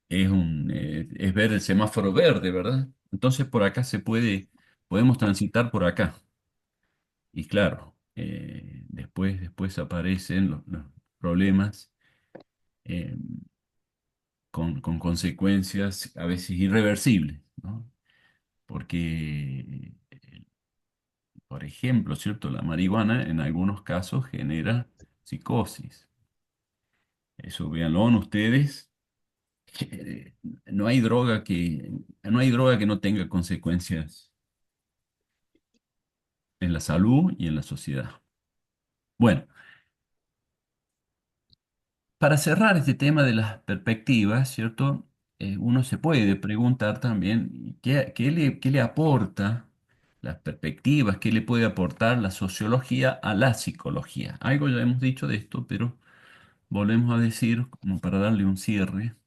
es ver el semáforo verde, ¿verdad? Entonces por acá podemos transitar por acá. Y claro, después aparecen los problemas eh, con consecuencias a veces irreversibles, ¿no? Porque, por ejemplo, ¿cierto? La marihuana en algunos casos genera psicosis. Eso véanlo ustedes. Eh, no hay droga que no tenga consecuencias en la salud y en la sociedad. Bueno, para cerrar este tema de las perspectivas, ¿cierto? Uno se puede preguntar también qué le aporta las perspectivas, qué le puede aportar la sociología a la psicología. Algo ya hemos dicho de esto, pero volvemos a decir, como para darle un cierre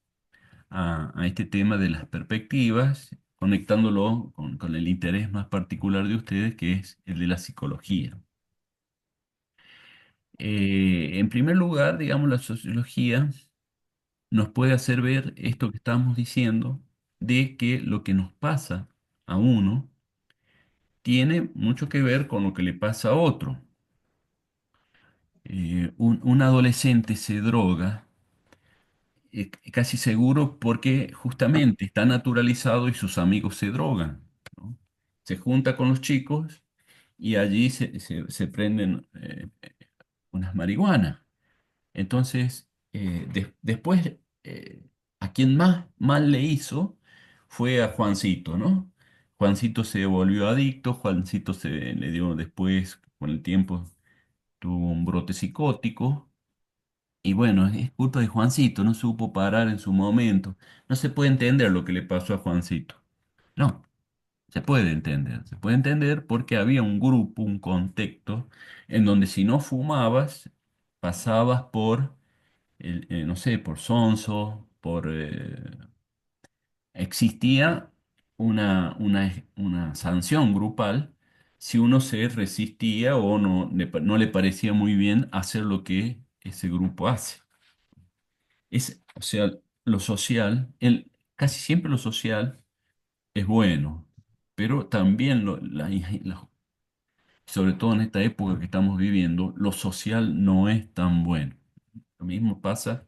a este tema de las perspectivas, conectándolo con el interés más particular de ustedes, que es el de la psicología. En primer lugar, digamos, la sociología nos puede hacer ver esto que estamos diciendo, de que lo que nos pasa a uno tiene mucho que ver con lo que le pasa a otro. Un adolescente se droga, casi seguro porque justamente está naturalizado y sus amigos se drogan, ¿no? Se junta con los chicos y allí se prenden unas marihuanas. Entonces, después, a quien más mal le hizo fue a Juancito, ¿no? Juancito se volvió adicto, Juancito le dio después, con el tiempo, tuvo un brote psicótico. Y bueno, es culpa de Juancito, no supo parar en su momento. No se puede entender lo que le pasó a Juancito. No, se puede entender porque había un grupo, un contexto, en donde si no fumabas, pasabas por no sé, por sonso, existía una sanción grupal si uno se resistía o no le parecía muy bien hacer lo que ese grupo hace. O sea, lo social, casi siempre lo social es bueno, pero también sobre todo en esta época que estamos viviendo, lo social no es tan bueno. Lo mismo pasa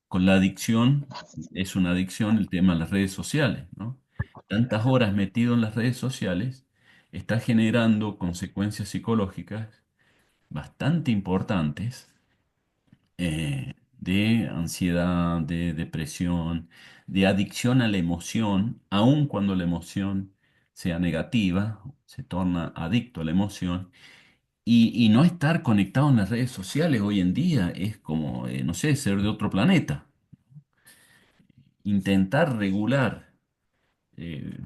con la adicción, es una adicción el tema de las redes sociales, ¿no? Tantas horas metido en las redes sociales está generando consecuencias psicológicas bastante importantes, de ansiedad, de depresión, de adicción a la emoción, aun cuando la emoción sea negativa, se torna adicto a la emoción. Y no estar conectado en las redes sociales hoy en día es como, no sé, ser de otro planeta. Intentar regular, eh,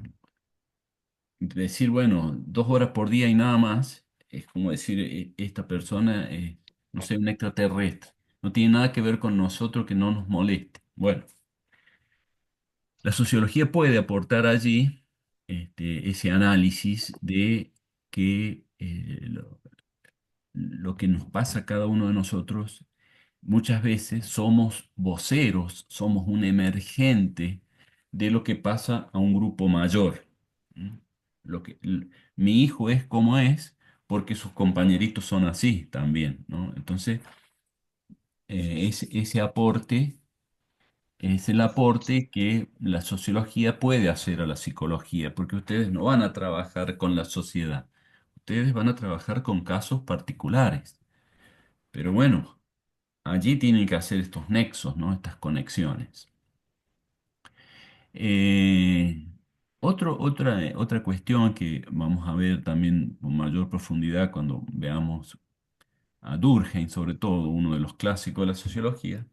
decir, bueno, 2 horas por día y nada más, es como decir, esta persona, no sé, un extraterrestre. No tiene nada que ver con nosotros que no nos moleste. Bueno, la sociología puede aportar allí ese análisis de que lo que nos pasa a cada uno de nosotros, muchas veces somos voceros, somos un emergente de lo que pasa a un grupo mayor. ¿Mm? Lo que, mi hijo es como es porque sus compañeritos son así también, ¿no? Entonces, ese aporte es el aporte que la sociología puede hacer a la psicología, porque ustedes no van a trabajar con la sociedad, ustedes van a trabajar con casos particulares. Pero bueno, allí tienen que hacer estos nexos, ¿no? Estas conexiones. Eh, otra cuestión que vamos a ver también con mayor profundidad cuando veamos a Durkheim, sobre todo, uno de los clásicos de la sociología,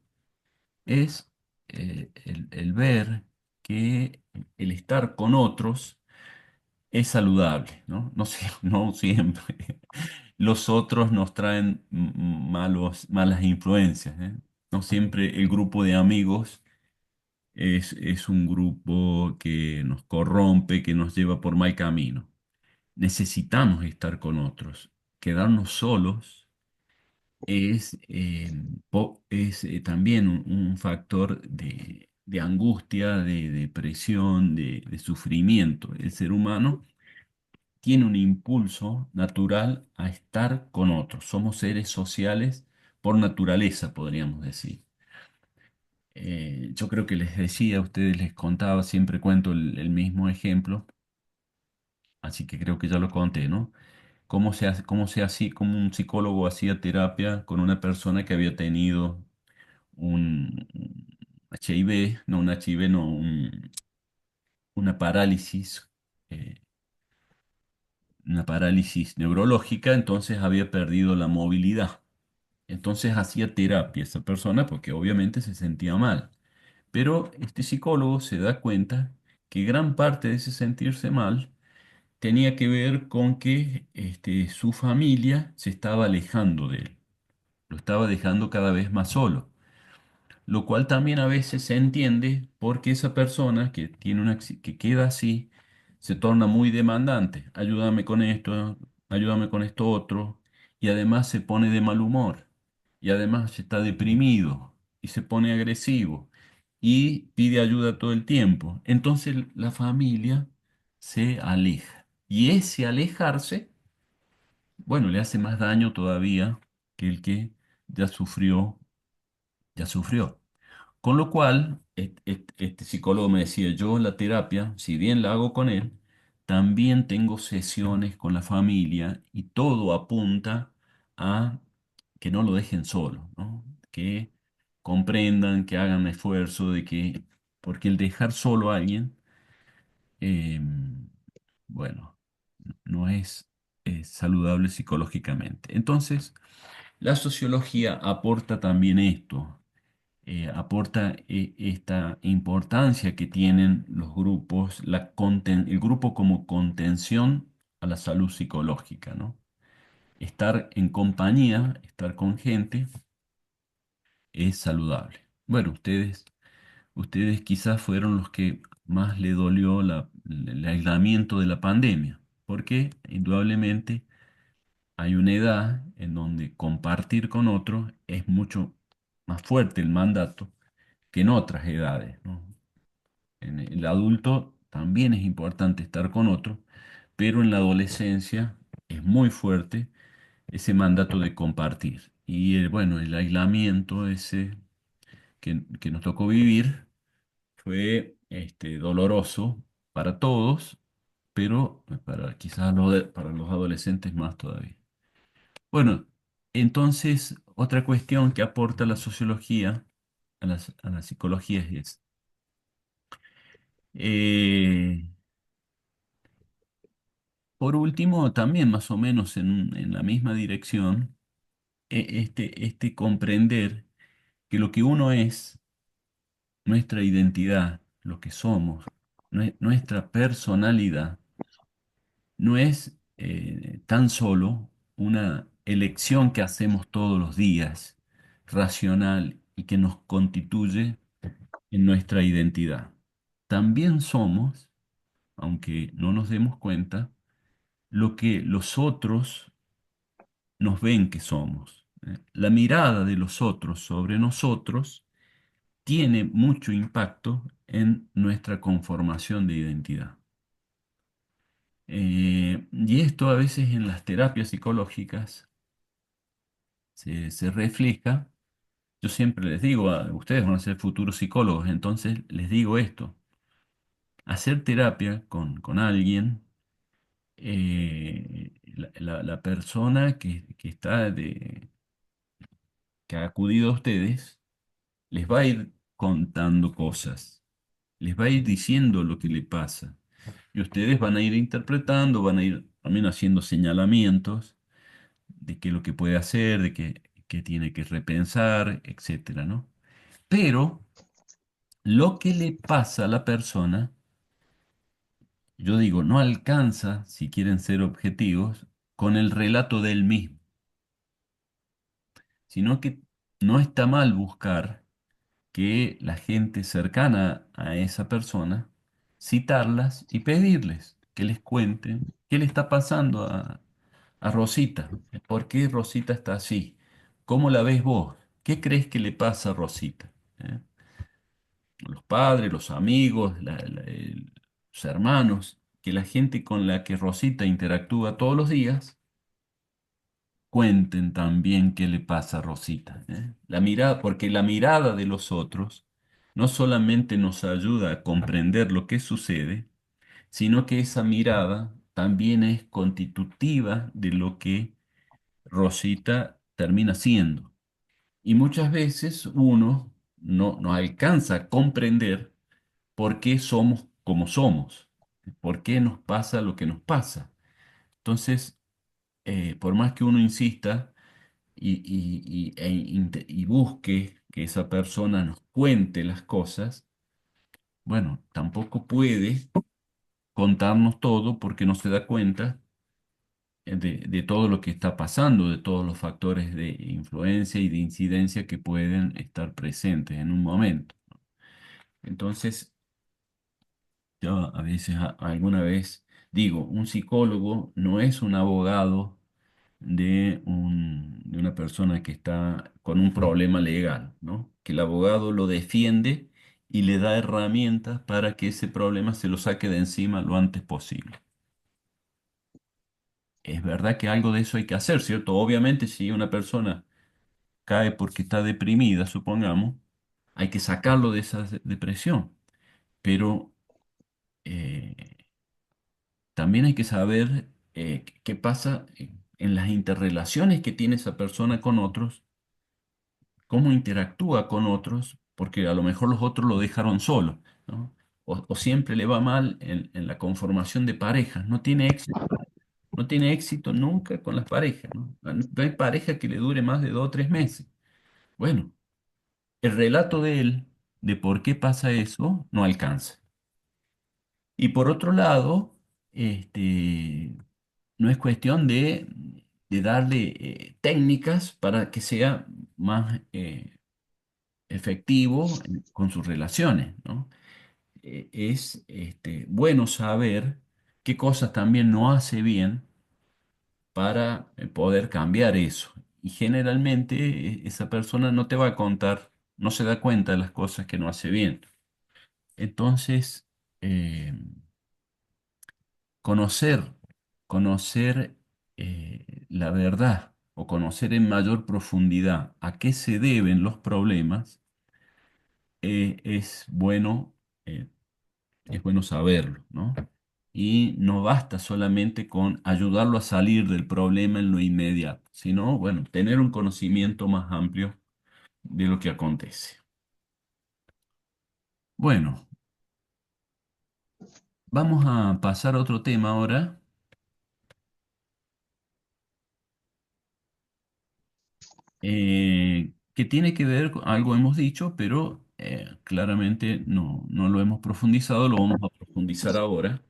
es el ver que el estar con otros es saludable, ¿no? No, no siempre. Los otros nos traen malas influencias, ¿eh? No siempre el grupo de amigos es un grupo que nos corrompe, que nos lleva por mal camino. Necesitamos estar con otros. Quedarnos solos es también un factor de angustia, de depresión, de sufrimiento. El ser humano tiene un impulso natural a estar con otros. Somos seres sociales por naturaleza, podríamos decir. Yo creo que les decía, a ustedes les contaba, siempre cuento el mismo ejemplo, así que creo que ya lo conté, ¿no? Cómo un psicólogo hacía terapia con una persona que había tenido un HIV, no un HIV, no, una parálisis, eh, una parálisis neurológica, entonces había perdido la movilidad. Entonces hacía terapia esa persona porque obviamente se sentía mal. Pero este psicólogo se da cuenta que gran parte de ese sentirse mal tenía que ver con que su familia se estaba alejando de él, lo estaba dejando cada vez más solo, lo cual también a veces se entiende porque esa persona que que queda así se torna muy demandante. Ayúdame con esto otro, y además se pone de mal humor, y además está deprimido y se pone agresivo y pide ayuda todo el tiempo. Entonces la familia se aleja, y ese alejarse, bueno, le hace más daño todavía que el que ya sufrió, ya sufrió. Con lo cual, este psicólogo me decía, yo la terapia, si bien la hago con él, también tengo sesiones con la familia y todo apunta a que no lo dejen solo, ¿no? Que comprendan, que hagan esfuerzo porque el dejar solo a alguien, eh, bueno, no es saludable psicológicamente. Entonces, la sociología aporta también esto, aporta esta importancia que tienen los grupos, el grupo como contención a la salud psicológica, ¿no? Estar en compañía, estar con gente es saludable. Bueno, ustedes quizás fueron los que más le dolió el aislamiento de la pandemia, porque indudablemente hay una edad en donde compartir con otros es mucho más fuerte el mandato que en otras edades, ¿no? En el adulto también es importante estar con otros, pero en la adolescencia es muy fuerte ese mandato de compartir. Y bueno, el aislamiento ese que nos tocó vivir fue doloroso para todos, pero para quizás para los adolescentes más todavía. Bueno, entonces otra cuestión que aporta la sociología a la psicología es, eh, por último, también más o menos en la misma dirección, este comprender que lo que uno es, nuestra identidad, lo que somos, nuestra personalidad, no es tan solo una elección que hacemos todos los días, racional y que nos constituye en nuestra identidad. También somos, aunque no nos demos cuenta, lo que los otros nos ven que somos. La mirada de los otros sobre nosotros tiene mucho impacto en nuestra conformación de identidad. Y esto a veces en las terapias psicológicas se refleja. Yo siempre les digo, ustedes van a ser futuros psicólogos, entonces les digo esto, hacer terapia con alguien, la persona que ha acudido a ustedes, les va a ir contando cosas, les va a ir diciendo lo que le pasa. Y ustedes van a ir interpretando, van a ir también haciendo señalamientos de qué es lo que puede hacer, qué tiene que repensar, etcétera, ¿no? Pero lo que le pasa a la persona, yo digo, no alcanza, si quieren ser objetivos, con el relato del mismo, sino que no está mal buscar que la gente cercana a esa persona, citarlas y pedirles que les cuenten qué le está pasando a Rosita. ¿Por qué Rosita está así? ¿Cómo la ves vos? ¿Qué crees que le pasa a Rosita? ¿Eh? Los padres, los amigos, los hermanos, que la gente con la que Rosita interactúa todos los días, cuenten también qué le pasa a Rosita. La mirada, porque la mirada de los otros no solamente nos ayuda a comprender lo que sucede, sino que esa mirada también es constitutiva de lo que Rosita termina siendo. Y muchas veces uno no alcanza a comprender por qué somos como somos, por qué nos pasa lo que nos pasa. Entonces, por más que uno insista y busque que esa persona nos cuente las cosas, bueno, tampoco puede contarnos todo porque no se da cuenta de todo lo que está pasando, de todos los factores de influencia y de incidencia que pueden estar presentes en un momento. Entonces, yo a veces, alguna vez digo, un psicólogo no es un abogado de una persona que está con un problema legal, ¿no? Que el abogado lo defiende y le da herramientas para que ese problema se lo saque de encima lo antes posible. Es verdad que algo de eso hay que hacer, ¿cierto? Obviamente, si una persona cae porque está deprimida, supongamos, hay que sacarlo de esa depresión, pero eh, también hay que saber qué pasa en las interrelaciones que tiene esa persona con otros, cómo interactúa con otros, porque a lo mejor los otros lo dejaron solo, ¿no? O siempre le va mal en la conformación de parejas, no tiene éxito. No tiene éxito nunca con las parejas, ¿no? No hay pareja que le dure más de 2 o 3 meses. Bueno, el relato de él, de por qué pasa eso, no alcanza. Y por otro lado, no es cuestión de darle técnicas para que sea más efectivo con sus relaciones, ¿no? Es bueno saber qué cosas también no hace bien para poder cambiar eso. Y generalmente esa persona no te va a contar, no se da cuenta de las cosas que no hace bien. Entonces, eh, conocer, conocer la verdad o conocer en mayor profundidad a qué se deben los problemas, es bueno, eh, es bueno saberlo, ¿no? Y no basta solamente con ayudarlo a salir del problema en lo inmediato, sino, bueno, tener un conocimiento más amplio de lo que acontece. Bueno, vamos a pasar a otro tema ahora, que tiene que ver con algo hemos dicho, pero claramente no lo hemos profundizado, lo vamos a profundizar ahora,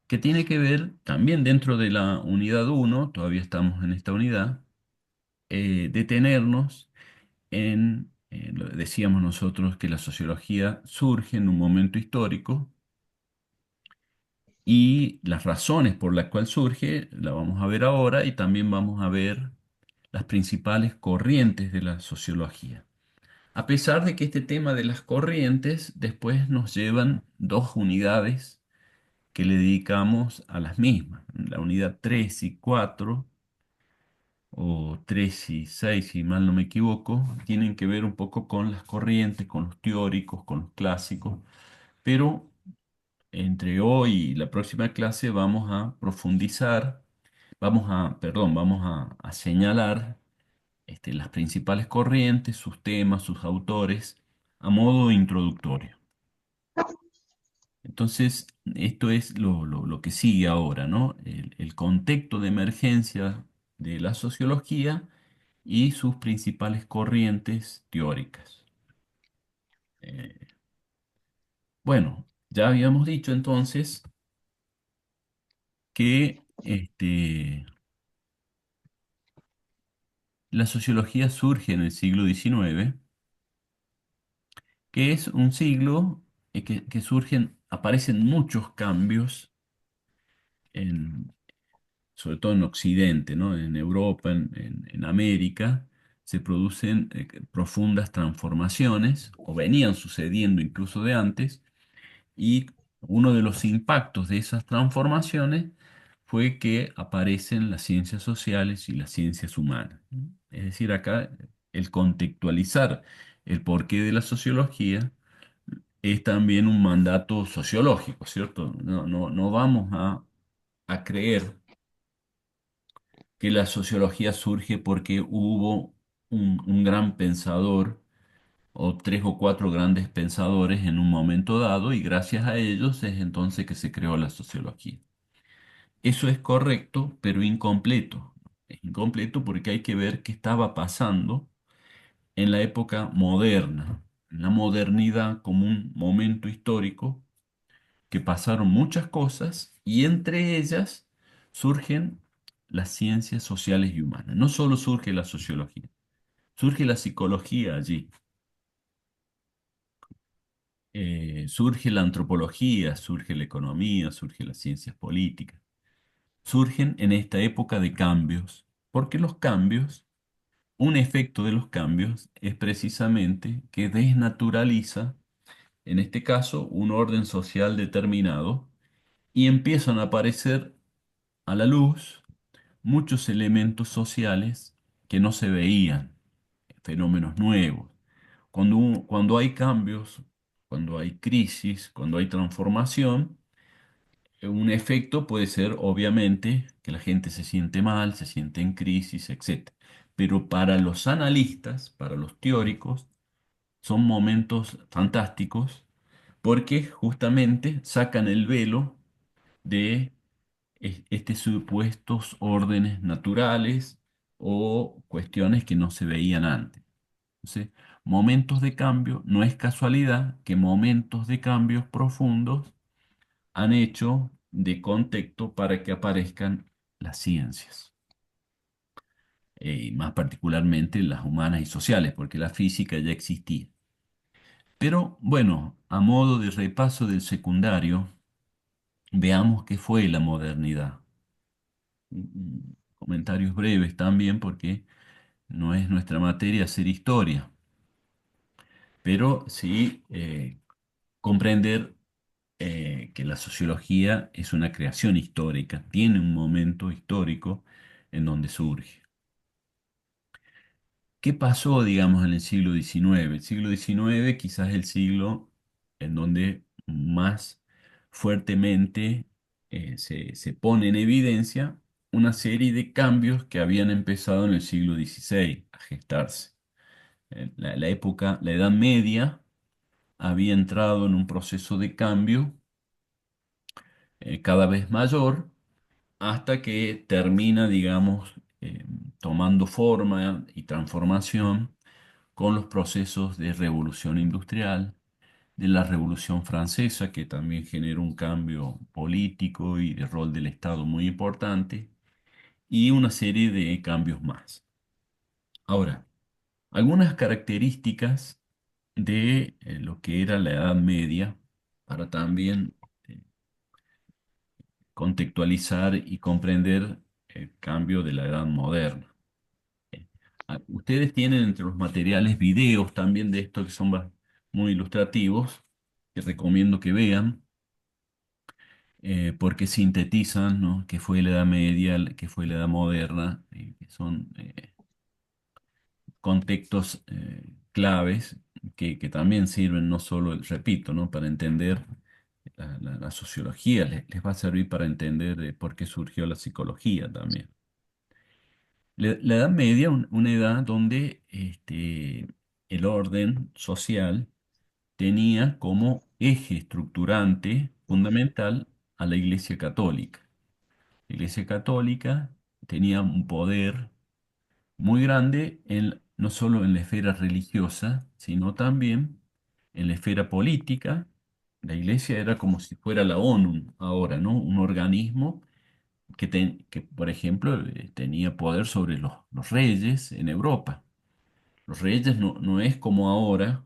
que tiene que ver también dentro de la unidad uno. Todavía estamos en esta unidad, detenernos decíamos nosotros que la sociología surge en un momento histórico y las razones por las cuales surge la vamos a ver ahora, y también vamos a ver las principales corrientes de la sociología. A pesar de que este tema de las corrientes después nos llevan dos unidades que le dedicamos a las mismas, la unidad 3 y 4, o 3 y 6 si mal no me equivoco, tienen que ver un poco con las corrientes, con los teóricos, con los clásicos, pero entre hoy y la próxima clase vamos a profundizar, vamos a señalar las principales corrientes, sus temas, sus autores, a modo introductorio. Entonces, esto es lo que sigue ahora, ¿no? El contexto de emergencia de la sociología y sus principales corrientes teóricas. Eh, bueno, ya habíamos dicho entonces que la sociología surge en el siglo XIX, que es un siglo que aparecen muchos cambios sobre todo en Occidente, ¿no? En Europa, en América, se producen profundas transformaciones, o venían sucediendo incluso de antes, y uno de los impactos de esas transformaciones fue que aparecen las ciencias sociales y las ciencias humanas. Es decir, acá el contextualizar el porqué de la sociología es también un mandato sociológico, ¿cierto? No vamos a creer que la sociología surge porque hubo un gran pensador o tres o cuatro grandes pensadores en un momento dado, y gracias a ellos es entonces que se creó la sociología. Eso es correcto, pero incompleto. Es incompleto porque hay que ver qué estaba pasando en la época moderna, en la modernidad como un momento histórico que pasaron muchas cosas, y entre ellas surgen las ciencias sociales y humanas. No solo surge la sociología, surge la psicología allí, surge la antropología, surge la economía, surge las ciencias políticas. Surgen en esta época de cambios, porque los cambios, un efecto de los cambios es precisamente que desnaturaliza, en este caso, un orden social determinado, y empiezan a aparecer a la luz muchos elementos sociales que no se veían, fenómenos nuevos. Cuando hay cambios, cuando hay crisis, cuando hay transformación, un efecto puede ser obviamente que la gente se siente mal, se siente en crisis, etc. Pero para los analistas, para los teóricos, son momentos fantásticos porque justamente sacan el velo de supuestos órdenes naturales o cuestiones que no se veían antes. Entonces, momentos de cambio, no es casualidad que momentos de cambios profundos han hecho de contexto para que aparezcan las ciencias, y más particularmente las humanas y sociales, porque la física ya existía. Pero bueno, a modo de repaso del secundario, veamos qué fue la modernidad. Comentarios breves también, porque no es nuestra materia hacer historia, pero sí comprender que la sociología es una creación histórica, tiene un momento histórico en donde surge. ¿Qué pasó, digamos, en el siglo XIX? El siglo XIX quizás es el siglo en donde más fuertemente se pone en evidencia una serie de cambios que habían empezado en el siglo XVI a gestarse. La época, la Edad Media, había entrado en un proceso de cambio cada vez mayor hasta que termina, digamos, tomando forma y transformación con los procesos de revolución industrial, de la Revolución Francesa, que también generó un cambio político y de rol del Estado muy importante, y una serie de cambios más. Ahora, algunas características de lo que era la Edad Media, para también eh, contextualizar y comprender el cambio de la Edad Moderna. Ustedes tienen entre los materiales videos también de esto que son muy ilustrativos, que recomiendo que vean, porque sintetizan, ¿no?, qué fue la Edad Media, qué fue la Edad Moderna, que son contextos claves que también sirven no solo, repito, ¿no?, para entender la sociología, les va a servir para entender por qué surgió la psicología también. La Edad Media, una edad donde el orden social tenía como eje estructurante fundamental a la Iglesia Católica. La Iglesia Católica tenía un poder muy grande no solo en la esfera religiosa, sino también en la esfera política. La Iglesia era como si fuera la ONU ahora, ¿no? Un organismo que, por ejemplo, tenía poder sobre los reyes en Europa. Los reyes no es como ahora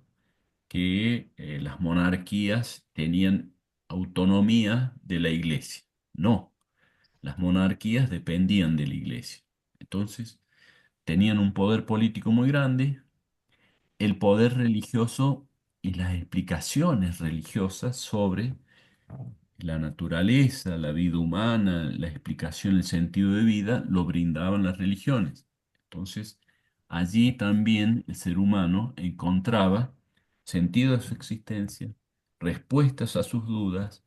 que las monarquías tenían autonomía de la iglesia. No, las monarquías dependían de la iglesia. Entonces, tenían un poder político muy grande, el poder religioso y las explicaciones religiosas sobre la naturaleza, la vida humana, la explicación, el sentido de vida, lo brindaban las religiones. Entonces, allí también el ser humano encontraba sentido de su existencia, respuestas a sus dudas,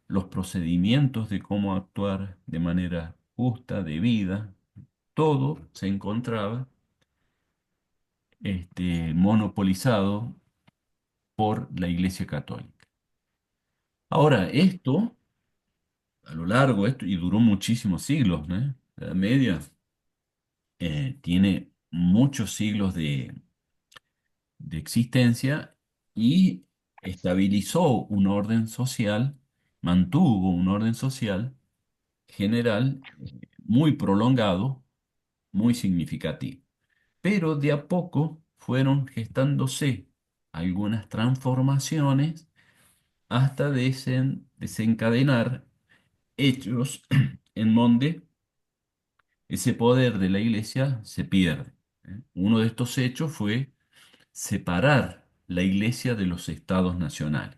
los procedimientos de cómo actuar de manera justa, debida, todo se encontraba monopolizado por la Iglesia Católica. Ahora, esto a lo largo, esto, y duró muchísimos siglos, ¿no? La Edad Media tiene muchos siglos de existencia y estabilizó un orden social, mantuvo un orden social general muy prolongado, muy significativo. Pero de a poco fueron gestándose algunas transformaciones hasta desencadenar hechos en donde ese poder de la iglesia se pierde. Uno de estos hechos fue separar la iglesia de los estados nacionales.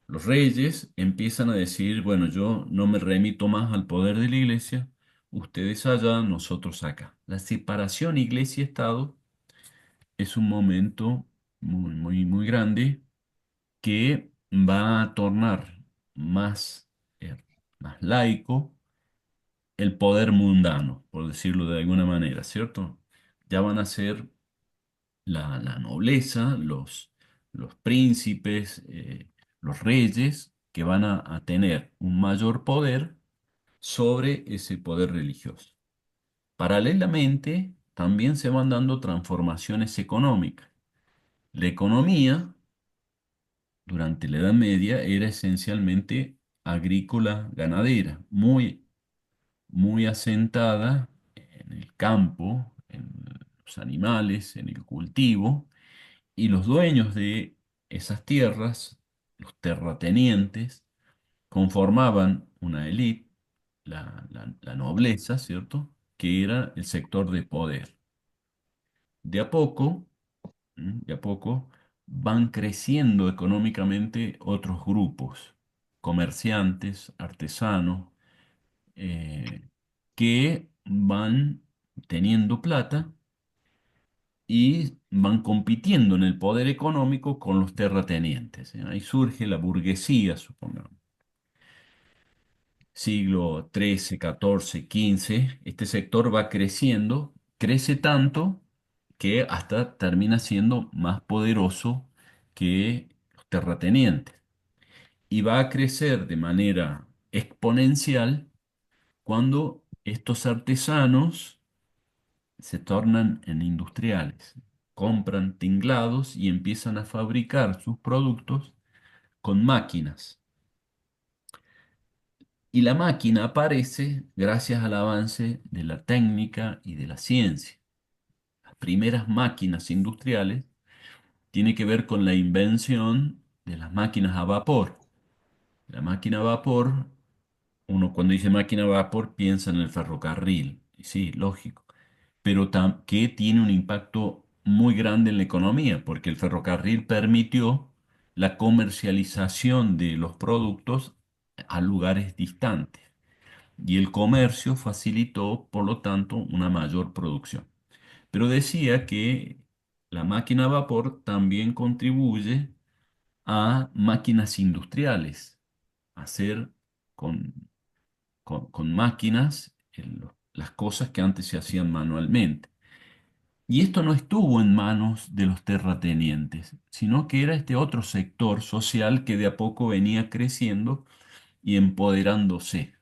Los reyes empiezan a decir, bueno, yo no me remito más al poder de la iglesia, ustedes allá, nosotros acá. La separación iglesia-estado es un momento muy grande que va a tornar más, eh, más laico el poder mundano, por decirlo de alguna manera, ¿cierto? Ya van a ser la nobleza, los príncipes, los reyes, que van a tener un mayor poder sobre ese poder religioso. Paralelamente, también se van dando transformaciones económicas. La economía durante la Edad Media era esencialmente agrícola ganadera, muy asentada en el campo, en los animales, en el cultivo, y los dueños de esas tierras, los terratenientes, conformaban una élite, la nobleza, ¿cierto?, que era el sector de poder. De a poco, de a poco, van creciendo económicamente otros grupos. comerciantes, artesanos, eh, que van teniendo plata y van compitiendo en el poder económico con los terratenientes. Ahí surge la burguesía, supongamos. Siglo XIII, XIV, XV, este sector va creciendo, crece tanto que hasta termina siendo más poderoso que los terratenientes. Y va a crecer de manera exponencial cuando estos artesanos se tornan en industriales, compran tinglados y empiezan a fabricar sus productos con máquinas. Y la máquina aparece gracias al avance de la técnica y de la ciencia. Las primeras máquinas industriales tienen que ver con la invención de las máquinas a vapor. La máquina a vapor, uno cuando dice máquina a vapor piensa en el ferrocarril, y sí, lógico, pero que tiene un impacto muy grande en la economía, porque el ferrocarril permitió la comercialización de los productos a lugares distantes y el comercio facilitó, por lo tanto, una mayor producción. Pero decía que la máquina a vapor también contribuye a máquinas industriales, hacer con, con máquinas las cosas que antes se hacían manualmente. Y esto no estuvo en manos de los terratenientes, sino que era este otro sector social que de a poco venía creciendo y empoderándose.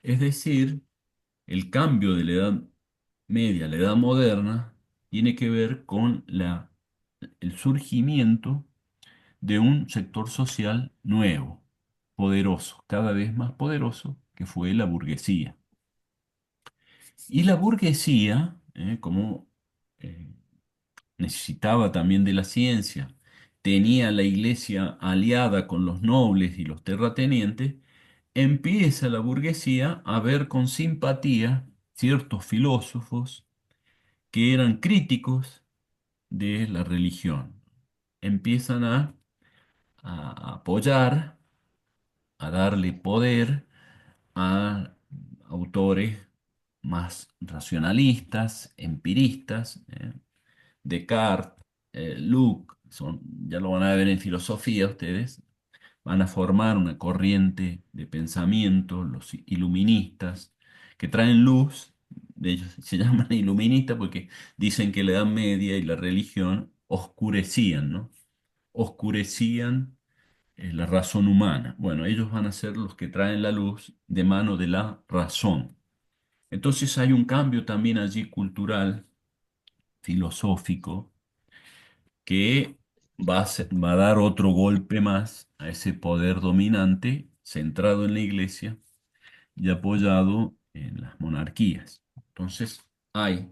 Es decir, el cambio de la Edad Media a la Edad Moderna tiene que ver con el surgimiento de un sector social nuevo, poderoso, cada vez más poderoso, que fue la burguesía. Y la burguesía, como eh, necesitaba también de la ciencia, tenía la iglesia aliada con los nobles y los terratenientes, empieza la burguesía a ver con simpatía ciertos filósofos que eran críticos de la religión. Empiezan a apoyar, a darle poder a autores más racionalistas, empiristas, Descartes, Locke, ya lo van a ver en filosofía ustedes, van a formar una corriente de pensamiento, los iluministas, que traen luz, de ellos se llaman iluministas porque dicen que la Edad Media y la religión oscurecían, ¿no? Oscurecían la razón humana. Bueno, ellos van a ser los que traen la luz de mano de la razón. Entonces hay un cambio también allí cultural, filosófico, que va a dar otro golpe más a ese poder dominante centrado en la iglesia y apoyado en las monarquías. Entonces hay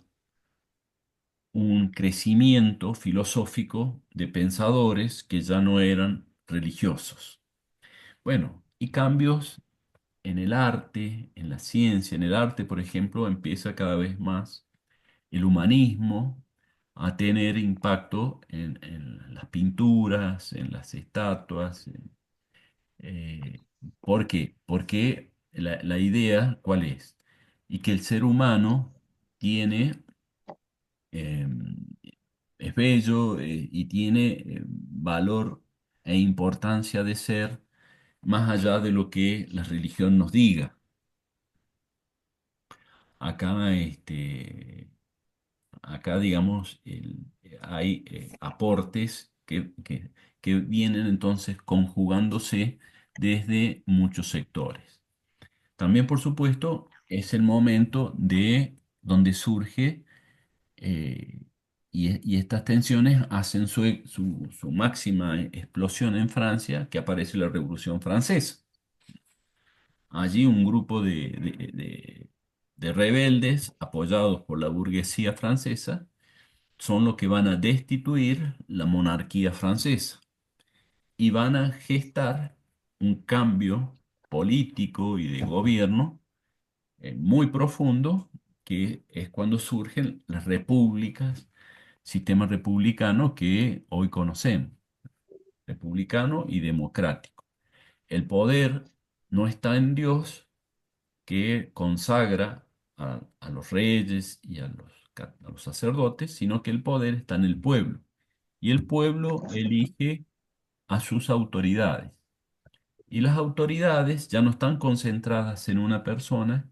un crecimiento filosófico de pensadores que ya no eran religiosos. Bueno, y cambios en el arte, en la ciencia. En el arte, por ejemplo, empieza cada vez más el humanismo a tener impacto en las pinturas, en las estatuas. Eh, ¿Por qué? Porque la idea, ¿cuál es? Y que el ser humano tiene, eh, es bello, y tiene valor e importancia de ser más allá de lo que la religión nos diga. Acá, acá digamos, hay aportes que vienen entonces conjugándose desde muchos sectores. También, por supuesto, es el momento de donde surge, eh, y estas tensiones hacen su máxima explosión en Francia, que aparece la Revolución Francesa. Allí un grupo de rebeldes apoyados por la burguesía francesa son los que van a destituir la monarquía francesa y van a gestar un cambio político y de gobierno muy profundo, que es cuando surgen las repúblicas, sistema republicano que hoy conocemos, republicano y democrático. El poder no está en Dios, que consagra a los reyes y a los sacerdotes, sino que el poder está en el pueblo. Y el pueblo elige a sus autoridades. Y las autoridades ya no están concentradas en una persona,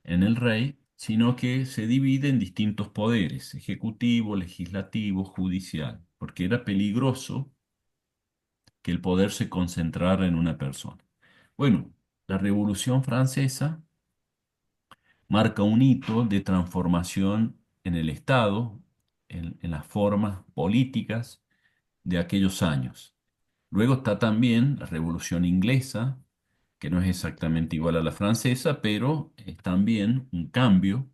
en el rey, sino que se divide en distintos poderes: ejecutivo, legislativo, judicial, porque era peligroso que el poder se concentrara en una persona. Bueno, la Revolución Francesa marca un hito de transformación en el Estado, en las formas políticas de aquellos años. Luego está también la Revolución Inglesa, que no es exactamente igual a la francesa, pero es también un cambio.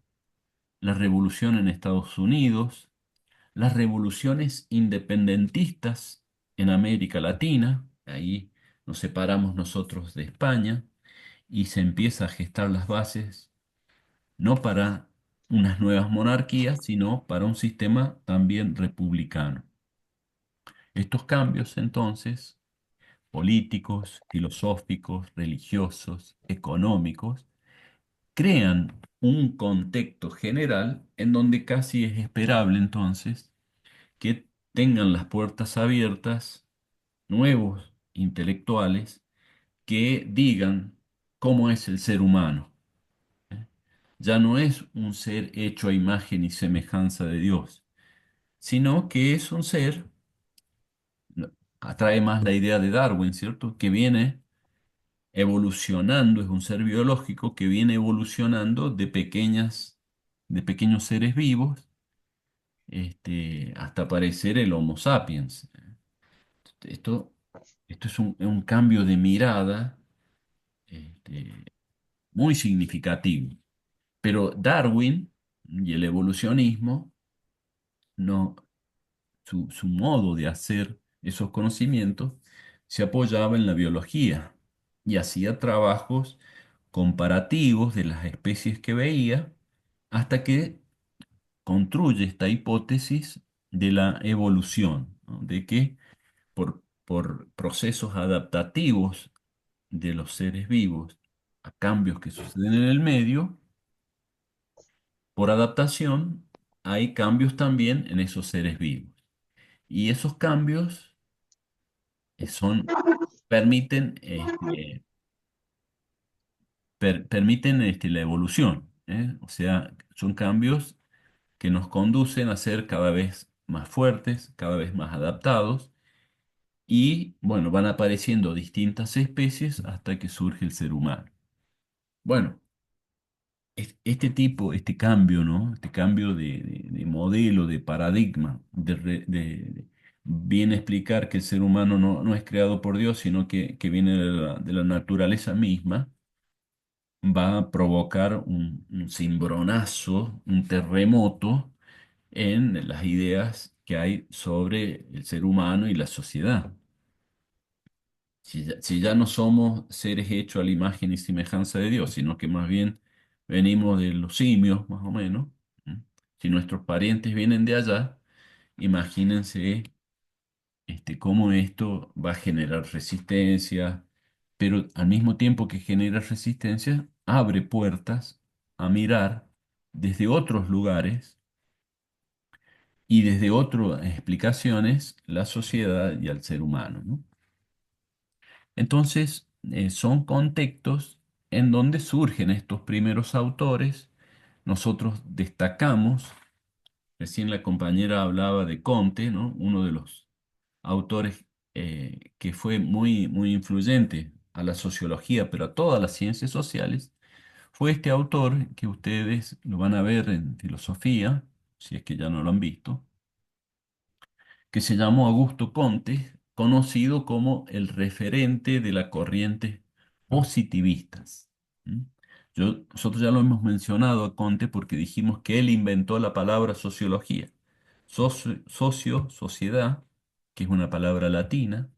La revolución en Estados Unidos, las revoluciones independentistas en América Latina, ahí nos separamos nosotros de España y se empieza a gestar las bases no para unas nuevas monarquías, sino para un sistema también republicano. Estos cambios, entonces, políticos, filosóficos, religiosos, económicos, crean un contexto general en donde casi es esperable, entonces, que tengan las puertas abiertas nuevos intelectuales que digan cómo es el ser humano. ¿Eh? Ya no es un ser hecho a imagen y semejanza de Dios, sino que es un ser, no, atrae más la idea de Darwin, ¿cierto? Que viene evolucionando, es un ser biológico que viene evolucionando de pequeños seres vivos, hasta aparecer el Homo sapiens. Esto, esto es un cambio de mirada, este, muy significativo. Pero Darwin y el evolucionismo, no, su modo de hacer esos conocimientos se apoyaba en la biología y hacía trabajos comparativos de las especies que veía hasta que construye esta hipótesis de la evolución, ¿no? De que por procesos adaptativos de los seres vivos a cambios que suceden en el medio, por adaptación hay cambios también en esos seres vivos. Y esos cambios son, permiten, permiten la evolución, ¿eh? O sea, son cambios que nos conducen a ser cada vez más fuertes, cada vez más adaptados, y bueno, van apareciendo distintas especies hasta que surge el ser humano. Bueno, este tipo, este cambio, ¿no? Este cambio de modelo, de paradigma, viene a explicar que el ser humano no es creado por Dios, sino que viene de la naturaleza misma, va a provocar un cimbronazo, un terremoto en las ideas que hay sobre el ser humano y la sociedad. Si ya no somos seres hechos a la imagen y semejanza de Dios, sino que más bien venimos de los simios, más o menos. ¿M? Si nuestros parientes vienen de allá, imagínense, cómo esto va a generar resistencia, pero al mismo tiempo que genera resistencia, abre puertas a mirar desde otros lugares y desde otras explicaciones la sociedad y al ser humano, ¿no? Entonces, son contextos en donde surgen estos primeros autores. Nosotros destacamos, recién la compañera hablaba de Comte, ¿no? Uno de los autores que fue muy influyente a la sociología, pero a todas las ciencias sociales, fue este autor que ustedes lo van a ver en filosofía, si es que ya no lo han visto, que se llamó Augusto Comte, conocido como el referente de la corriente positivistas. ¿Mm? Nosotros ya lo hemos mencionado a Comte porque dijimos que él inventó la palabra sociología. Sociedad, que es una palabra latina;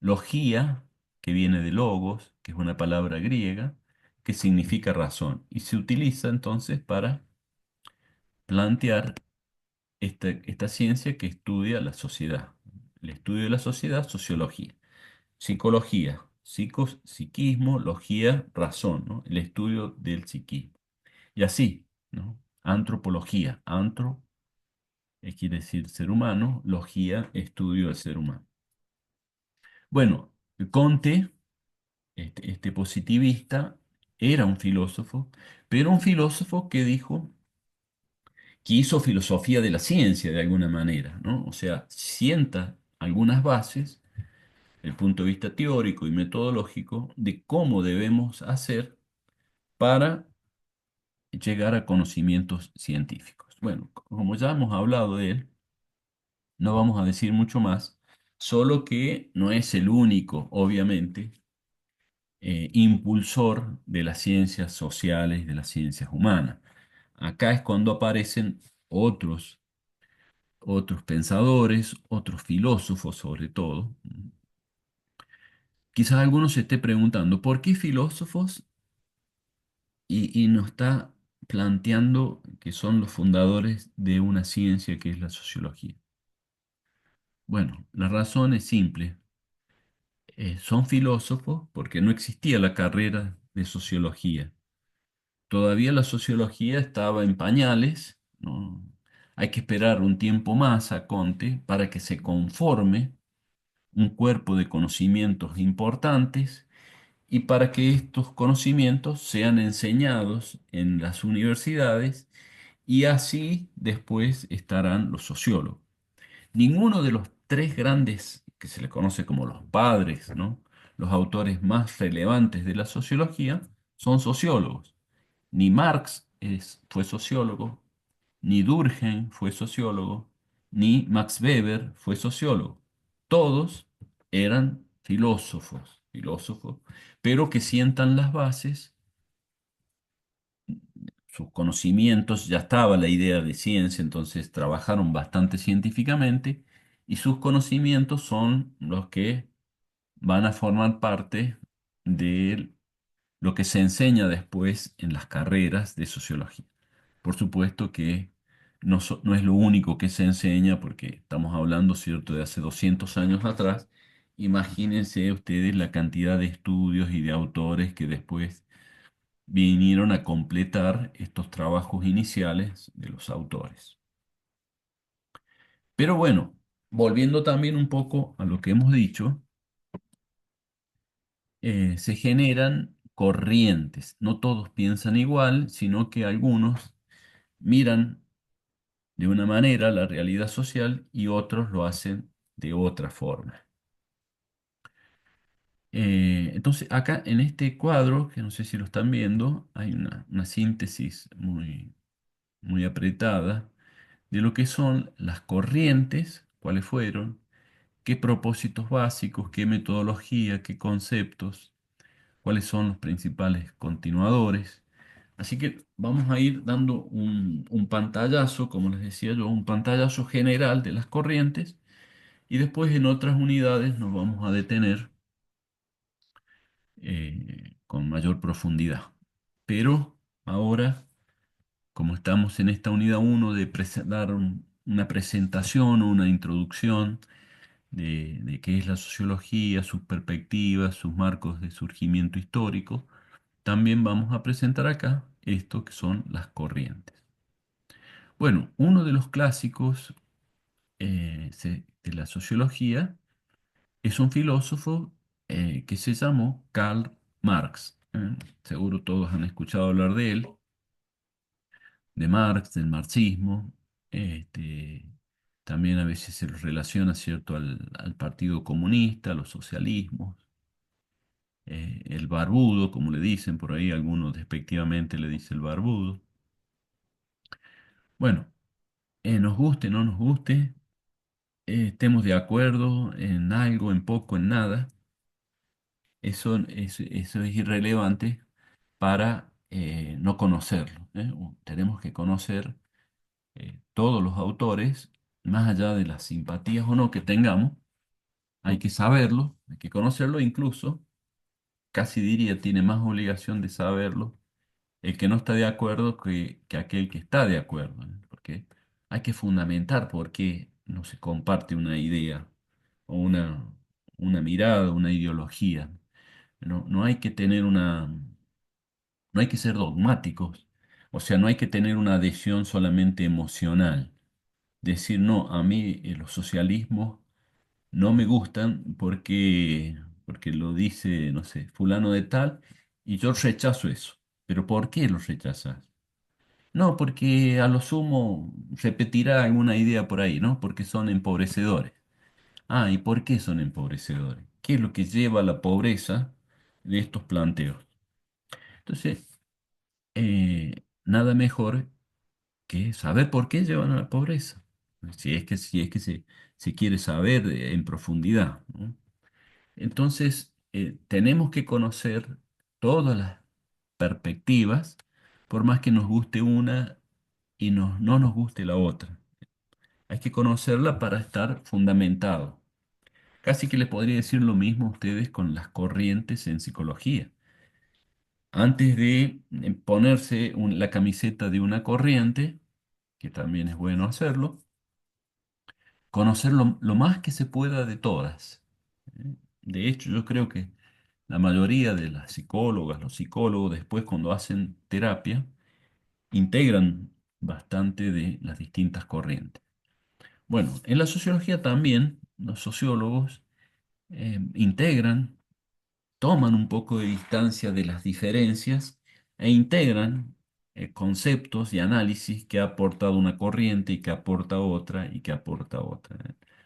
logía, que viene de logos, que es una palabra griega, que significa razón, y se utiliza entonces para plantear esta ciencia que estudia la sociedad. El estudio de la sociedad, sociología. Psicología, psiquismo, logía, razón, ¿no? El estudio del psiquismo. Y así, ¿no? Antropología, quiere decir ser humano, logía, estudio del ser humano. Bueno, Comte, este positivista, era un filósofo, pero un filósofo que dijo que hizo filosofía de la ciencia de alguna manera, ¿no? O sea, sienta algunas bases, el punto de vista teórico y metodológico, de cómo debemos hacer para llegar a conocimientos científicos. Bueno, como ya hemos hablado de él, no vamos a decir mucho más, solo que no es el único, obviamente, impulsor de las ciencias sociales y de las ciencias humanas. Acá es cuando aparecen otros pensadores, otros filósofos sobre todo. Quizás alguno se esté preguntando, ¿por qué filósofos? Y nos está planteando que son los fundadores de una ciencia que es la sociología. Bueno, la razón es simple. Son filósofos porque no existía la carrera de sociología. Todavía la sociología estaba en pañales, ¿no? Hay que esperar un tiempo más a Conte para que se conforme un cuerpo de conocimientos importantes y para que estos conocimientos sean enseñados en las universidades y así después estarán los sociólogos. Ninguno de los tres grandes, que se les conoce como los padres, ¿no? Los autores más relevantes de la sociología, son sociólogos. Ni Marx fue sociólogo, ni Durkheim fue sociólogo, ni Max Weber fue sociólogo. Todos eran filósofos, pero que sientan las bases, sus conocimientos, ya estaba la idea de ciencia, entonces trabajaron bastante científicamente y sus conocimientos son los que van a formar parte de lo que se enseña después en las carreras de sociología. Por supuesto que no es lo único que se enseña, porque estamos hablando, ¿cierto?, de hace 200 años atrás. Imagínense ustedes la cantidad de estudios y de autores que después vinieron a completar estos trabajos iniciales de los autores. Pero bueno, volviendo también un poco a lo que hemos dicho, se generan corrientes. No todos piensan igual, sino que algunos miran de una manera la realidad social y otros lo hacen de otra forma. Entonces, acá en este cuadro, que no sé si lo están viendo, hay una síntesis muy apretada de lo que son las corrientes, cuáles fueron, qué propósitos básicos, qué metodología, qué conceptos, cuáles son los principales continuadores. Así que vamos a ir dando un pantallazo, como les decía yo, un pantallazo general de las corrientes y después en otras unidades nos vamos a detener con mayor profundidad. Pero ahora, como estamos en esta unidad uno de dar una presentación o una introducción de qué es la sociología, sus perspectivas, sus marcos de surgimiento histórico, también vamos a presentar acá esto que son las corrientes. Bueno, uno de los clásicos de la sociología es un filósofo que se llamó Karl Marx. Seguro todos han escuchado hablar de él, de Marx, del marxismo. Este, también a veces se lo relaciona, ¿cierto?, al Partido Comunista, a los socialismos. El barbudo, como le dicen por ahí, algunos despectivamente le dicen el barbudo. Bueno, nos guste, no nos guste, estemos de acuerdo en algo, en poco, en nada, eso es irrelevante para no conocerlo, ¿eh? Tenemos que conocer todos los autores, más allá de las simpatías o no que tengamos, hay que saberlo, hay que conocerlo, incluso, casi diría, tiene más obligación de saberlo el que no está de acuerdo que aquel que está de acuerdo, ¿eh? Porque hay que fundamentar por qué no se comparte una idea o una mirada, una ideología. No hay que tener no hay que ser dogmáticos, o sea, no hay que tener una adhesión solamente emocional. Decir, no, a mí los socialismos no me gustan porque lo dice, no sé, fulano de tal, y yo rechazo eso. ¿Pero por qué lo rechazas? No, porque a lo sumo repetirá alguna idea por ahí, ¿no? Porque son empobrecedores. Ah, ¿y por qué son empobrecedores? ¿Qué es lo que lleva a la pobreza de estos planteos? Entonces, nada mejor que saber por qué llevan a la pobreza. Si es que se quiere saber en profundidad, ¿no? Entonces, tenemos que conocer todas las perspectivas, por más que nos guste una y no nos guste la otra. Hay que conocerla para estar fundamentado. Casi que les podría decir lo mismo a ustedes con las corrientes en psicología. Antes de ponerse la camiseta de una corriente, que también es bueno hacerlo, conocer lo más que se pueda de todas. ¿Eh? De hecho, yo creo que la mayoría de las psicólogas, los psicólogos, después cuando hacen terapia, integran bastante de las distintas corrientes. Bueno, en la sociología también los sociólogos integran, toman un poco de distancia de las diferencias e integran conceptos y análisis que ha aportado una corriente y que aporta otra y que aporta otra.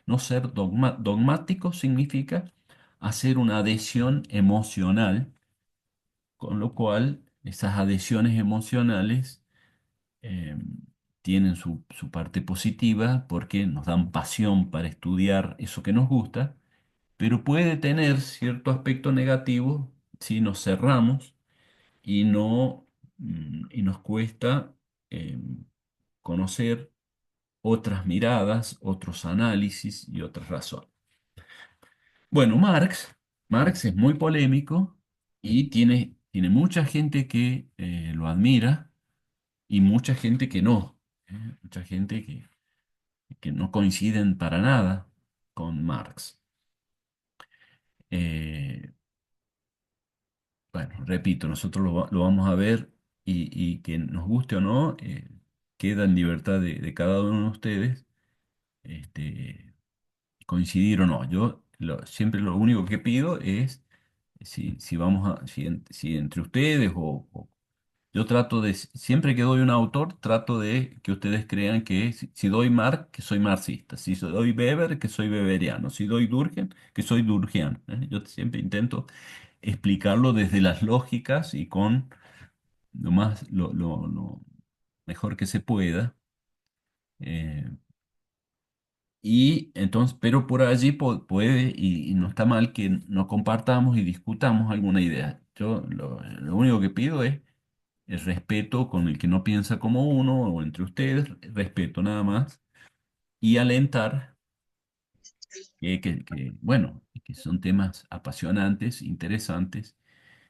No ser dogmático significa hacer una adhesión emocional, con lo cual esas adhesiones emocionales eh, tienen su parte positiva porque nos dan pasión para estudiar eso que nos gusta, pero puede tener cierto aspecto negativo si nos cerramos y y nos cuesta eh, conocer otras miradas, otros análisis y otras razones. Bueno, Marx es muy polémico y tiene mucha gente que lo admira y mucha gente que no, mucha gente que no coinciden para nada con Marx. Eh, bueno, repito, nosotros lo vamos a ver y que nos guste o no, queda en libertad de cada uno de ustedes este, coincidir o no. Yo siempre lo único que pido es si entre ustedes yo trato siempre que doy un autor, trato de que ustedes crean que si doy Marx, que soy marxista, si doy Weber, que soy weberiano, si doy Durkheim, que soy durkheimano, ¿eh? Yo siempre intento explicarlo desde las lógicas y con lo mejor que se pueda. eh, y entonces, pero por allí puede y no está mal que nos compartamos y discutamos alguna idea. Yo lo único que pido es el respeto con el que no piensa como uno o entre ustedes, respeto nada más, y alentar bueno, que son temas apasionantes, interesantes,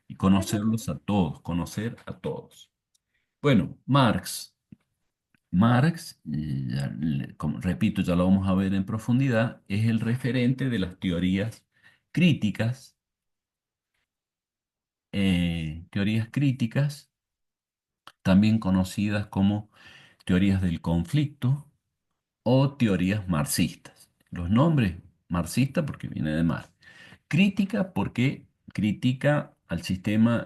y conocerlos a todos, conocer a todos. Bueno, Marx, como repito, ya lo vamos a ver en profundidad, es el referente de las teorías críticas, también conocidas como teorías del conflicto o teorías marxistas. Los nombres marxista porque viene de Marx. Crítica porque critica al sistema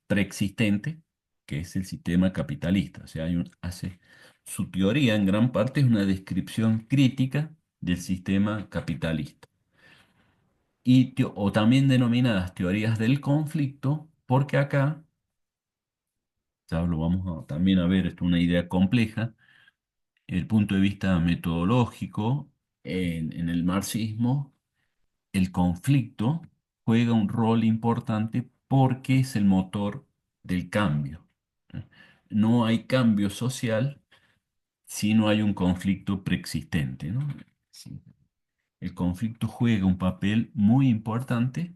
preexistente, que es el sistema capitalista. O sea, su teoría en gran parte es una descripción crítica del sistema capitalista. O también denominadas teorías del conflicto, porque acá, ya lo vamos también a ver, esto es una idea compleja, el punto de vista metodológico en el marxismo, el conflicto juega un rol importante porque es el motor del cambio. ¿Eh? No hay cambio social si no hay un conflicto preexistente, ¿no? Sí. El conflicto juega un papel muy importante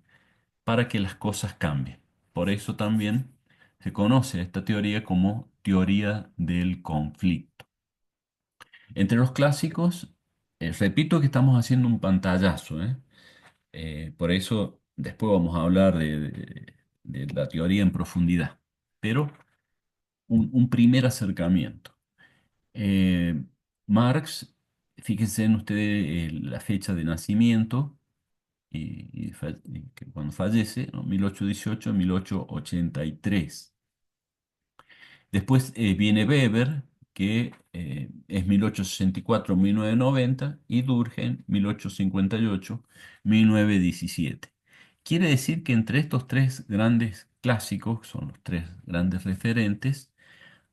para que las cosas cambien. Por eso también se conoce a esta teoría como teoría del conflicto. Entre los clásicos, repito que estamos haciendo un pantallazo, ¿eh? Por eso después vamos a hablar de la teoría en profundidad, pero un primer acercamiento. Eh, Marx, fíjense en ustedes la fecha de nacimiento y que cuando fallece, ¿no? 1818-1883. Después viene Weber, que es 1864-1990, y Durkheim, 1858-1917. Quiere decir que entre estos tres grandes clásicos, que son los tres grandes referentes,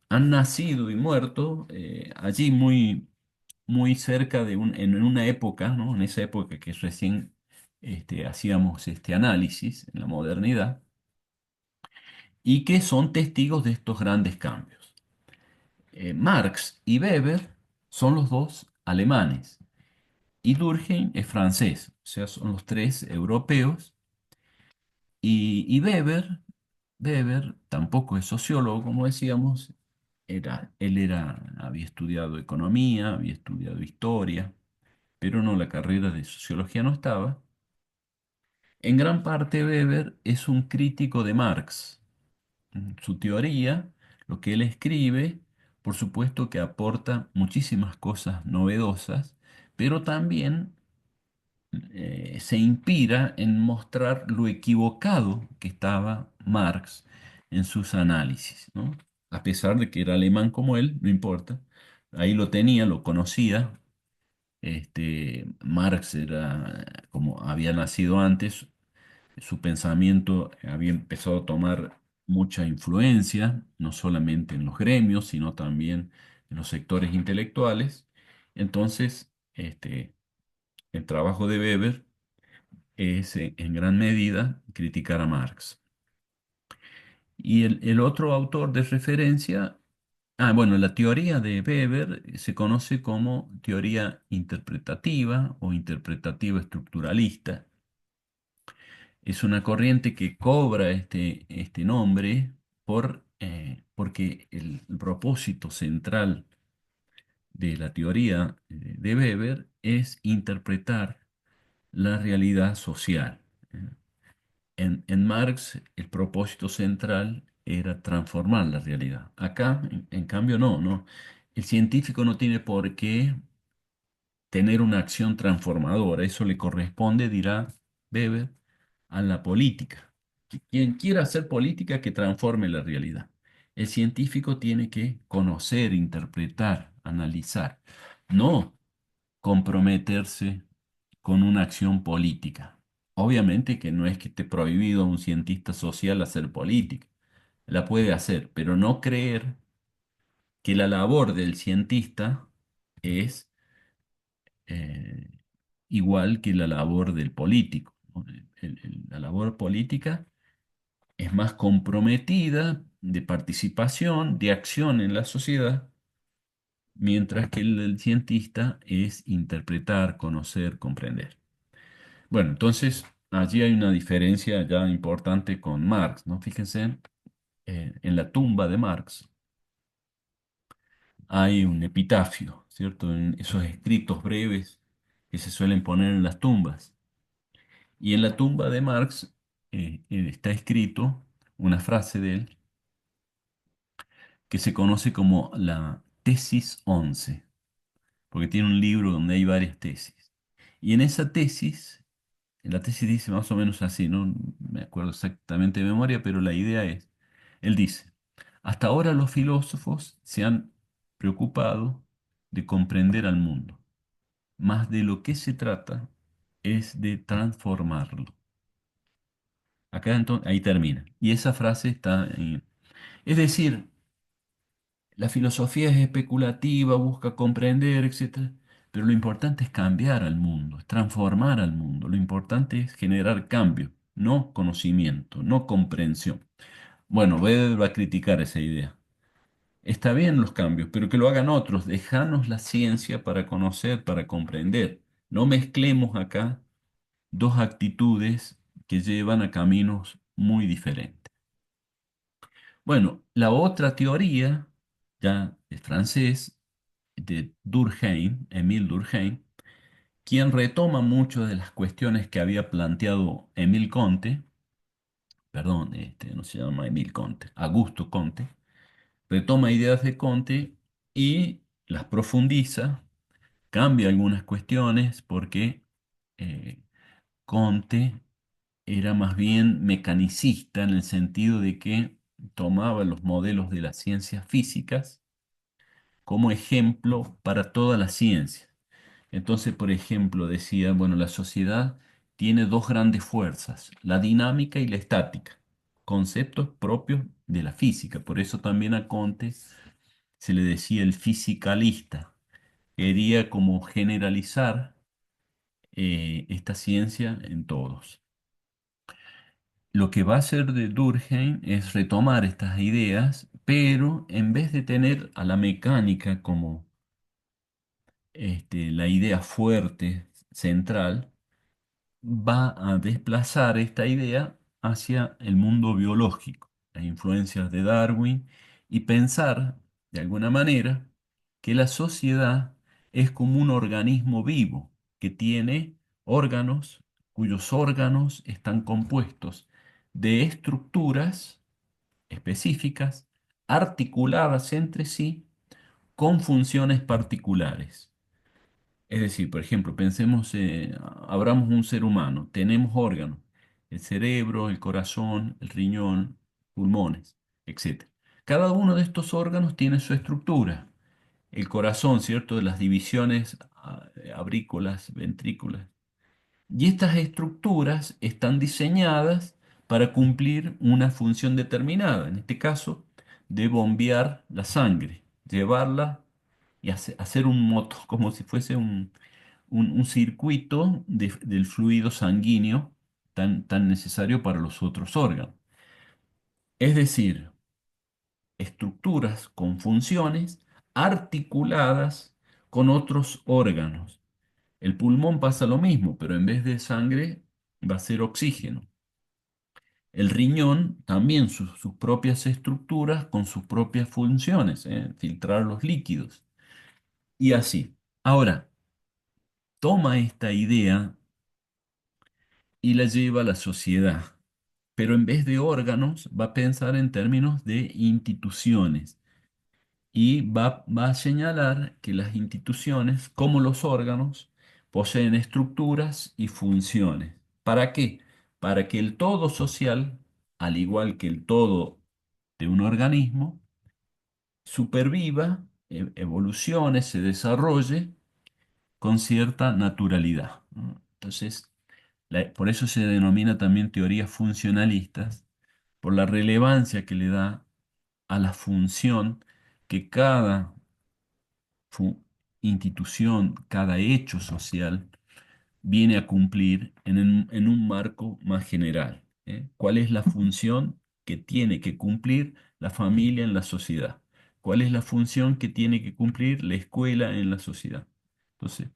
han nacido y muerto allí muy cerca en una época, ¿no? En esa época que recién hacíamos este análisis en la modernidad, y que son testigos de estos grandes cambios. Marx y Weber son los dos alemanes y Durkheim es francés, o sea, son los tres europeos. Y Weber tampoco es sociólogo, como decíamos, había estudiado economía, había estudiado historia, pero no, la carrera de sociología no estaba. En gran parte Weber es un crítico de Marx. Su teoría, lo que él escribe, por supuesto que aporta muchísimas cosas novedosas, pero también se inspira en mostrar lo equivocado que estaba Marx en sus análisis, ¿no? A pesar de que era alemán como él, no importa, ahí lo tenía, lo conocía. Marx era como había nacido antes, su pensamiento había empezado a tomar mucha influencia, no solamente en los gremios, sino también en los sectores intelectuales. Entonces, el trabajo de Weber es en gran medida criticar a Marx. Y el otro autor de referencia, bueno, la teoría de Weber se conoce como teoría interpretativa o interpretativa estructuralista. Es una corriente que cobra este nombre porque el propósito central de la teoría de Weber es interpretar la realidad social. ¿eh? En Marx, el propósito central era transformar la realidad. Acá, en cambio, no. El científico no tiene por qué tener una acción transformadora. Eso le corresponde, dirá Weber, a la política. Quien quiera hacer política que transforme la realidad. El científico tiene que conocer, interpretar, analizar, no comprometerse con una acción política. Obviamente que no es que esté prohibido a un cientista social hacer política. La puede hacer, pero no creer que la labor del cientista es eh, igual que la labor del político, ¿no? La labor política es más comprometida de participación, de acción en la sociedad, mientras que el cientista es interpretar, conocer, comprender. Bueno, entonces allí hay una diferencia ya importante con Marx, ¿no? Fíjense, en la tumba de Marx hay un epitafio, ¿cierto? En esos escritos breves que se suelen poner en las tumbas. Y en la tumba de Marx está escrito una frase de él que se conoce como la tesis 11, porque tiene un libro donde hay varias tesis. Y en esa tesis, la tesis dice más o menos así, no me acuerdo exactamente de memoria, pero la idea es, él dice, hasta ahora los filósofos se han preocupado de comprender al mundo, más de lo que se trata es de transformarlo. Acá entonces, ahí termina. Y esa frase está en... Es decir, la filosofía es especulativa, busca comprender, etcétera, pero lo importante es cambiar al mundo, es transformar al mundo. Lo importante es generar cambio, no conocimiento, no comprensión. Bueno, Weber va a criticar esa idea. Está bien los cambios, pero que lo hagan otros. Dejanos la ciencia para conocer, para comprender. No mezclemos acá dos actitudes que llevan a caminos muy diferentes. Bueno, la otra teoría, ya es francés, de Durkheim, Émile Durkheim, quien retoma muchas de las cuestiones que había planteado Emil Conte, perdón, no se llama Emil Conte, Augusto Conte, retoma ideas de Conte y las profundiza, cambia algunas cuestiones porque eh, Conte era más bien mecanicista en el sentido de que tomaba los modelos de las ciencias físicas como ejemplo para toda la ciencia. Entonces, por ejemplo, decía, bueno, la sociedad tiene dos grandes fuerzas, la dinámica y la estática, conceptos propios de la física. Por eso también a Conte se le decía el fisicalista. Quería como generalizar esta ciencia en todos. Lo que va a hacer de Durkheim es retomar estas ideas, pero en vez de tener a la mecánica como la idea fuerte, central, va a desplazar esta idea hacia el mundo biológico, las influencias de Darwin, y pensar, de alguna manera, que la sociedad es como un organismo vivo que tiene órganos cuyos órganos están compuestos de estructuras específicas articuladas entre sí con funciones particulares. Es decir, por ejemplo, pensemos, abramos un ser humano, tenemos órganos, el cerebro, el corazón, el riñón, pulmones, etc. Cada uno de estos órganos tiene su estructura. El corazón, ¿cierto? De las divisiones aurículas, ventrículas. Y estas estructuras están diseñadas para cumplir una función determinada, en este caso, de bombear la sangre, llevarla y hacer un motor, como si fuese un circuito del fluido sanguíneo tan necesario para los otros órganos. Es decir, estructuras con funciones articuladas con otros órganos. El pulmón pasa lo mismo, pero en vez de sangre va a ser oxígeno. El riñón también sus propias estructuras con sus propias funciones, filtrar los líquidos. Y así. Ahora, toma esta idea y la lleva a la sociedad, pero en vez de órganos va a pensar en términos de instituciones y va a señalar que las instituciones, como los órganos, poseen estructuras y funciones. ¿Para qué? Para que el todo social, al igual que el todo de un organismo, superviva, evolucione, se desarrolle con cierta naturalidad, ¿no? Entonces, por eso se denomina también teorías funcionalistas, por la relevancia que le da a la función que cada institución, cada hecho social viene a cumplir en un marco más general, ¿eh? ¿Cuál es la función que tiene que cumplir la familia en la sociedad? ¿Cuál es la función que tiene que cumplir la escuela en la sociedad? Entonces,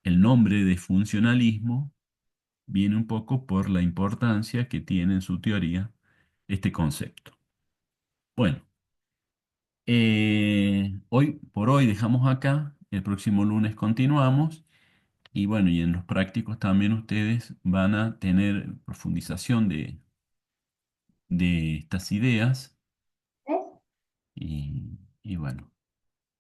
el nombre de funcionalismo viene un poco por la importancia que tiene en su teoría este concepto. Bueno, hoy por hoy dejamos acá, el próximo lunes continuamos y bueno, y en los prácticos también ustedes van a tener profundización de estas ideas y bueno.